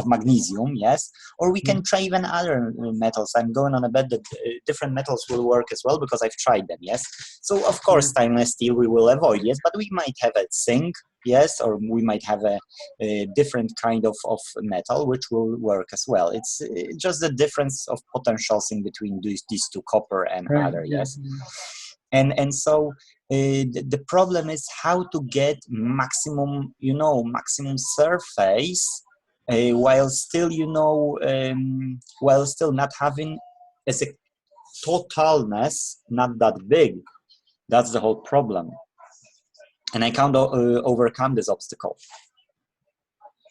magnesium, yes? Or we can try even other metals. I'm going on a bet that different metals will work as well because I've tried them, yes? So, of course, stainless steel we will avoid, yes? But we might have a zinc, yes? Or we might have a different kind of metal which will work as well. It's just the difference of potentials in between these two, copper and other, yes? And so the problem is how to get maximum, maximum surface while still, while still not having as a totalness not that big. That's the whole problem. And I can't overcome this obstacle.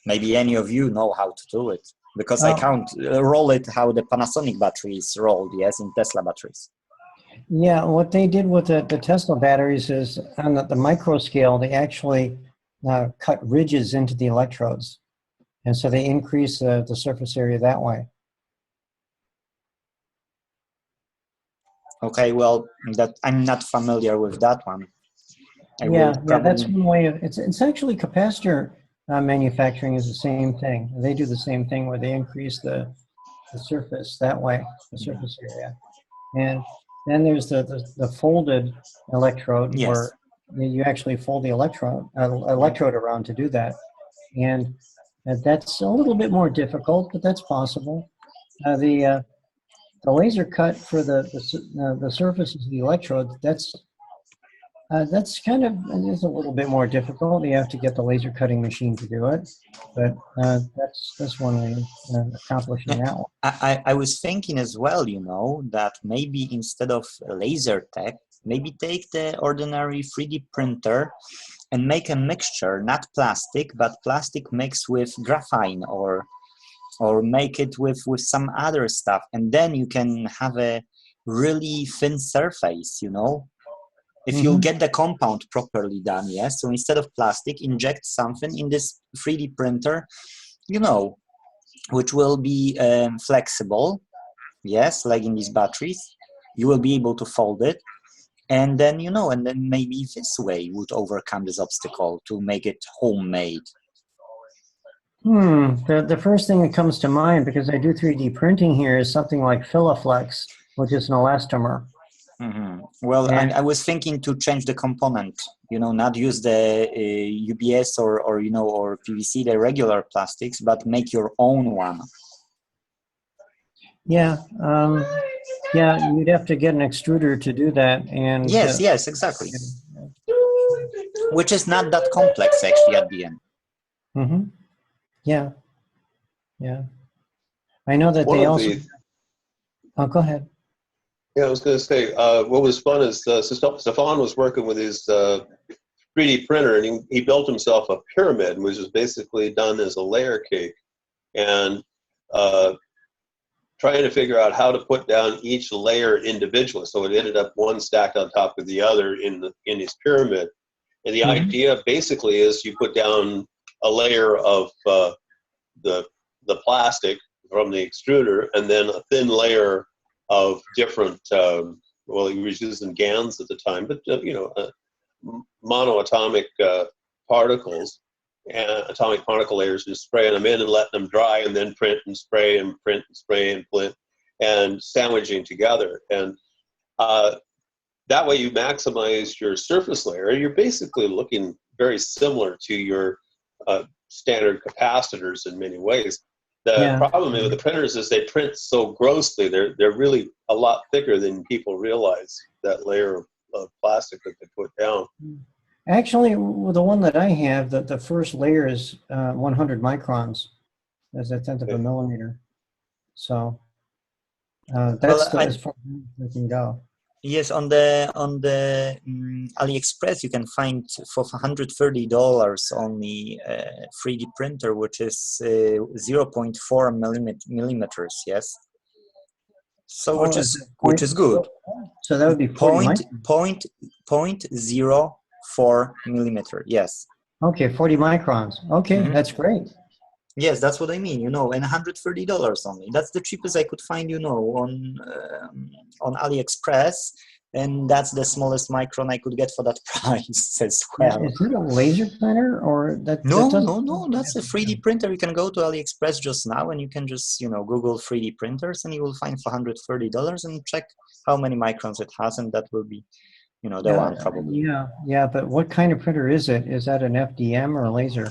Maybe any of you know how to do it, because I can't roll it how the Panasonic batteries rolled, yes, in Tesla batteries. Yeah, what they did with the Tesla batteries is on the micro scale, they actually cut ridges into the electrodes. And so they increase the surface area that way. Okay, well, that I'm not familiar with that one. Yeah, that's one way of, it's actually capacitor manufacturing is the same thing. They do the same thing where they increase the surface that way, the surface area. And then there's the folded electrode, yes, where you actually fold the electrode around to do that. And that's a little bit more difficult, but that's possible. The laser cut for the surfaces of the electrode, that's kind of, it's a little bit more difficult. You have to get the laser cutting machine to do it, but that's one way of accomplishing that one. I was thinking as well, that maybe instead of laser tech, maybe take the ordinary 3D printer and make a mixture, not plastic, but plastic mixed with graphene or make it with some other stuff, and then you can have a really thin surface, If you get the compound properly done, yes. So instead of plastic, inject something in this 3D printer, which will be flexible, yes, like in these batteries. You will be able to fold it, and then and then maybe this way would overcome this obstacle to make it homemade. The first thing that comes to mind, because I do 3D printing here, is something like Filaflex, which is an elastomer. Well, I was thinking to change the component, not use the UBS or PVC, the regular plastics, but make your own one. Yeah, you'd have to get an extruder to do that, and yes, exactly. Which is not that complex actually at the end. Yeah. I know that they also. Oh, go ahead. Yeah, I was going to say, what was fun is Stefan was working with his 3D printer, and he built himself a pyramid, which is basically done as a layer cake, and trying to figure out how to put down each layer individually. So it ended up one stacked on top of the other in his pyramid. And the idea basically is you put down a layer of the plastic from the extruder, and then a thin layer of different, well, he was using GANs at the time, but monoatomic particles, atomic particle layers, and spraying them in and letting them dry, and then print and spray and print and spray and print and sandwiching together. And that way you maximize your surface layer. You're basically looking very similar to your standard capacitors in many ways. The problem with the printers is they print so grossly. They're really a lot thicker than people realize, that layer of plastic that they put down. Actually, with the one that I have, the first layer is 100 microns, as a tenth of a millimeter. So that's as far as it can go. Yes, on the AliExpress you can find for $130 only 3D printer, which is 0.4 millimeters. Yes, so which is good. So that would be 0.04 millimeter. Yes. Okay, 40 microns. Okay, that's great. Yes, that's what I mean, and $130 only. That's the cheapest I could find, on AliExpress, and that's the smallest micron I could get for that price as well. Is it a laser printer or that? No, that's a 3D printer. You can go to AliExpress just now, and you can just, Google 3D printers, and you will find for $130 and check how many microns it has, and that will be, the one probably. Yeah, but what kind of printer is it? Is that an FDM or a laser?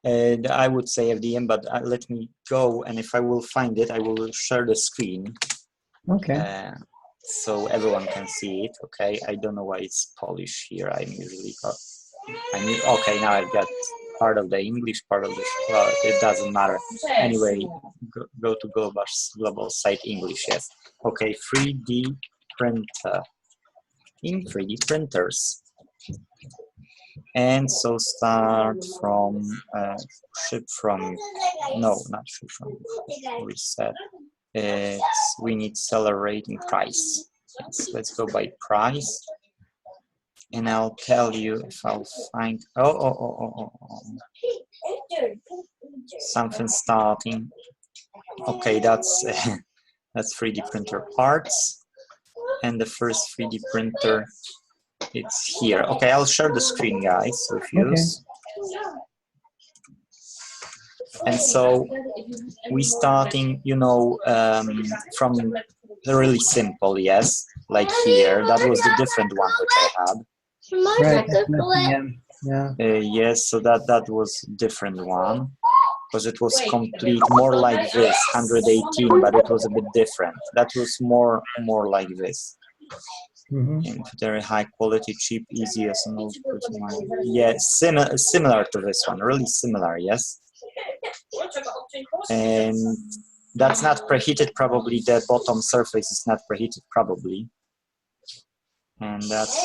I would say FDM, but let me go, and if I will find it, I will share the screen. Okay. so everyone can see it. Okay, I don't know why it's Polish here. I'm usually okay, now I've got part of the English, part of the, well, it doesn't matter. Anyway, go to global site English, yes. Okay, 3D printer, in 3D printers. And so start from, ship from, no, not ship from, reset. We need seller rating price. Yes, let's go by price. And I'll tell you if I'll find, something starting. Okay, that's that's 3D printer parts. And the first 3D printer, it's here. Okay, I'll share the screen, guys, with you. Okay. And so we starting, you know, from really simple, yes, like here. That was the different one which I had. Right. Yeah. Yes, so that was different one, because it was complete, more like this, 118, but it was a bit different. That was more like this. And very high quality, cheap, easy as an old person. Yeah, similar to this one, really similar, yes. And that's not preheated, probably. The bottom surface is not preheated, probably. And that's,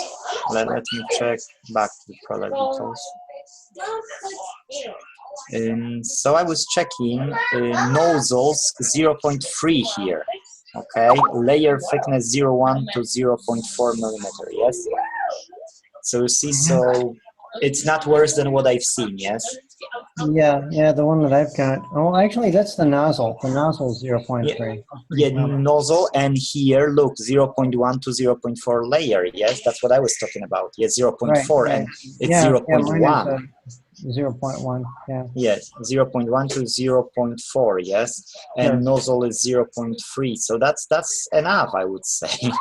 let me check back to the product details. So I was checking nozzles 0.3 here. Okay, layer thickness 0.1 to 0.4 millimeter, yes? So you see, so it's not worse than what I've seen, yes? Yeah, the one that I've got. Oh, actually, that's the nozzle. The nozzle is 0.3. Yeah, nozzle, and here, look, 0.1 to 0.4 layer, yes? That's what I was talking about. Yes, 0.4, and it's 0.1. 0.1, yeah. Yes, 0.1 to 0.4, yes, and nozzle is 0.3. So that's enough, I would say,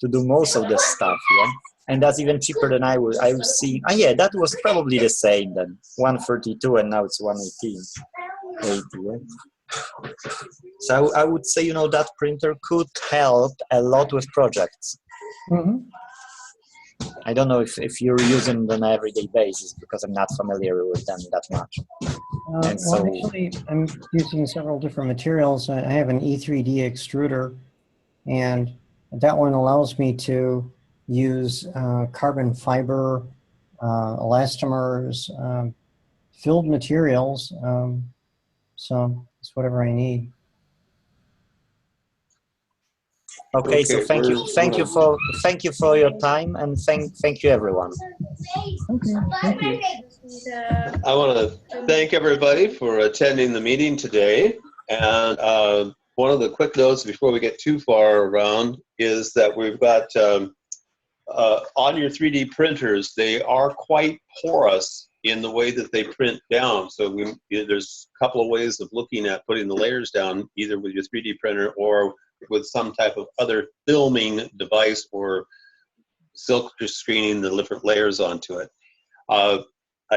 to do most of the stuff, yeah. And that's even cheaper than I was seeing. Oh yeah, that was probably the same then, 132, and now it's 118. 80, yeah? So I would say, you know, that printer could help a lot with projects. I don't know if you're using them on an everyday basis, because I'm not familiar with them that much. Well, actually, I'm using several different materials. I have an E3D extruder, and that one allows me to use carbon fiber, elastomers, filled materials. So it's whatever I need. Okay, so thank you for your time, and thank you everyone. Okay, thank you. I want to thank everybody for attending the meeting today. And one of the quick notes before we get too far around is that we've got on your 3D printers, they are quite porous in the way that they print down. So there's a couple of ways of looking at putting the layers down, either with your 3D printer or with some type of other filming device or silk screening the different layers onto it. I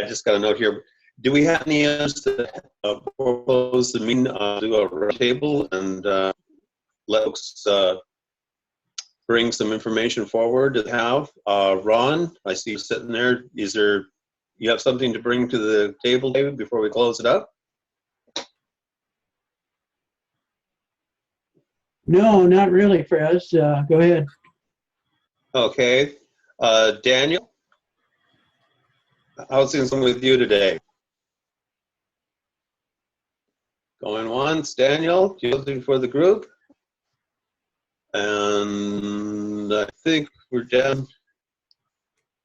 just got a note here. Do we have any others that propose the meeting, do a round table and let folks bring some information forward to have? Ron, I see you sitting there. You have something to bring to the table, David, before we close it up? No, not really, Fres. Go ahead. Okay. Daniel, how's things with you today? Going once. Daniel, do you have something for the group? And I think we're done.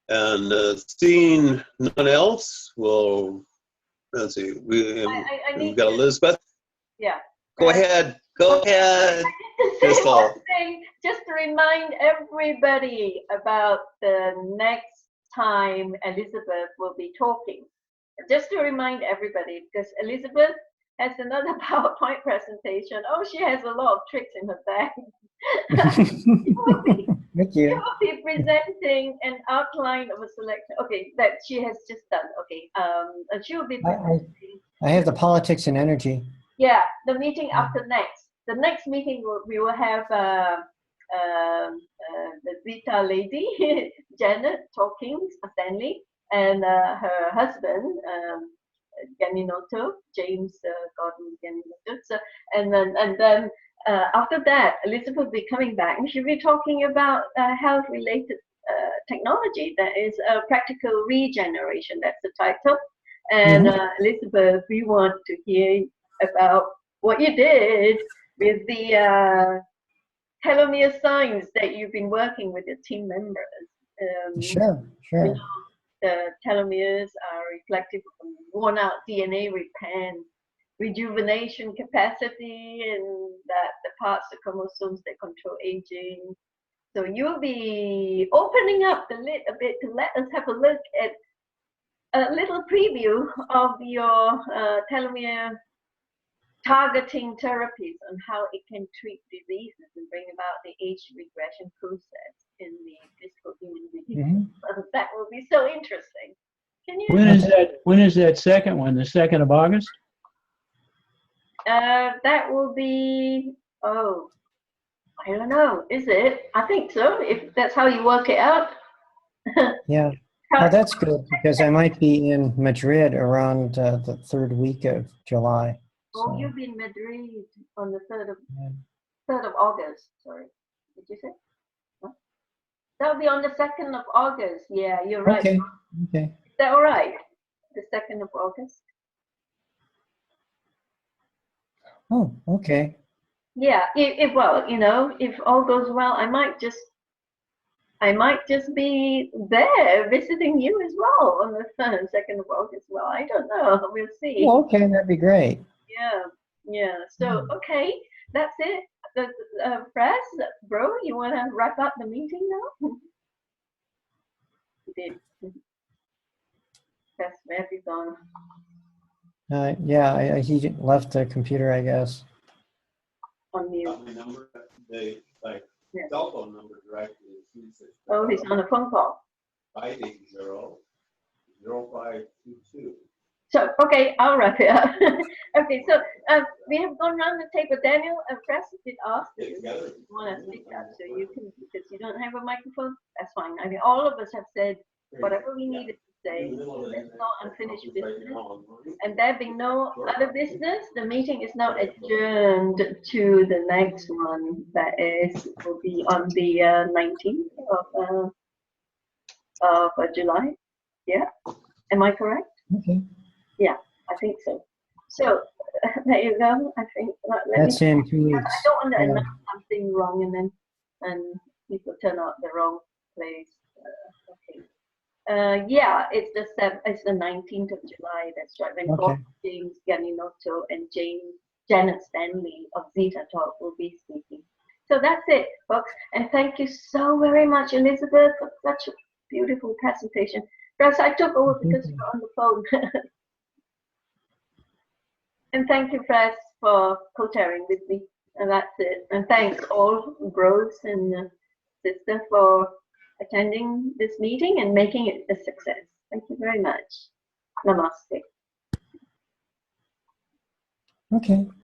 And seeing no one else, well, let's see. We've got Elizabeth. Yeah. Go ahead. Go ahead. Crystal. Just to remind everybody about the next time Elizabeth will be talking. Just to remind everybody, because Elizabeth has another PowerPoint presentation. Oh, she has a lot of tricks in her bag. Thank you. She will be presenting an outline of a selection. Okay, that she has just done. Okay, and she will be presenting. I have the politics and energy. Yeah, the meeting after next. The next meeting we will have the Zeta lady, Janet, talking, Stanley, and her husband, Gaminoto, James Gordon Gaminoto. So, and then after that, Elizabeth will be coming back, and she'll be talking about health-related technology. That is practical regeneration. That's the title. And Elizabeth, we want to hear about what you did with the telomere science that you've been working with your team members. Sure, sure. You know, the telomeres are reflective of worn-out DNA repair, rejuvenation capacity, and that the parts of chromosomes that control aging. So you'll be opening up the lid a bit to let us have a look at a little preview of your telomere targeting therapies and how it can treat diseases and bring about the age regression process in the physical human being. That will be so interesting. Can you? When is that second one? The 2nd of August? That will be, oh, I don't know. Is it? I think so. If that's how you work it out. Yeah. Oh, that's good because I might be in Madrid around the 3rd week of July. Oh, So, you'll be in Madrid on the 3rd yeah. 3rd of August. Sorry, did you say? Huh? That'll be on the 2nd of August. Yeah, you're right. Okay. Okay. Is that all right? The 2nd of August. Oh, okay. Yeah. If well, you know, if all goes well, I might just be there visiting you as well on the 2nd of August. Well, I don't know. We'll see. Oh, okay, that'd be great. Yeah, yeah. So, okay, that's it. The press, bro, you want to wrap up the meeting now? You did. Press, where have you gone? Yeah, he left the computer, I guess. On mute. My number, my Yeah. cell phone number directly is 360. Oh, he's on a phone call. 580-0522. So, okay, I'll wrap it up. Okay, so we have gone around the table. Daniel and Press did ask if you want to speak up, so you can, because you don't have a microphone, that's fine. I mean, all of us have said whatever we needed to say. There's no unfinished business. And there being no other business, the meeting is now adjourned to the next one. That will be on the 19th of July. Yeah, am I correct? Okay. Yeah, I think so. So there you go. I think That's in 2 I weeks. don't want to Yeah. announce something wrong and people turn out the wrong place. Okay. Yeah, it's the 19th of July. That's right. When Okay. James Ganinoto and Janet Stanley of Zeta Talk will be speaking. So that's it, folks. And thank you so very much, Elizabeth, for such a beautiful presentation. Russ, I took over because you were on the phone. And thank you, Press, for co-chairing with me. And that's it. And thanks all bros and sisters for attending this meeting and making it a success. Thank you very much. Namaste. Okay.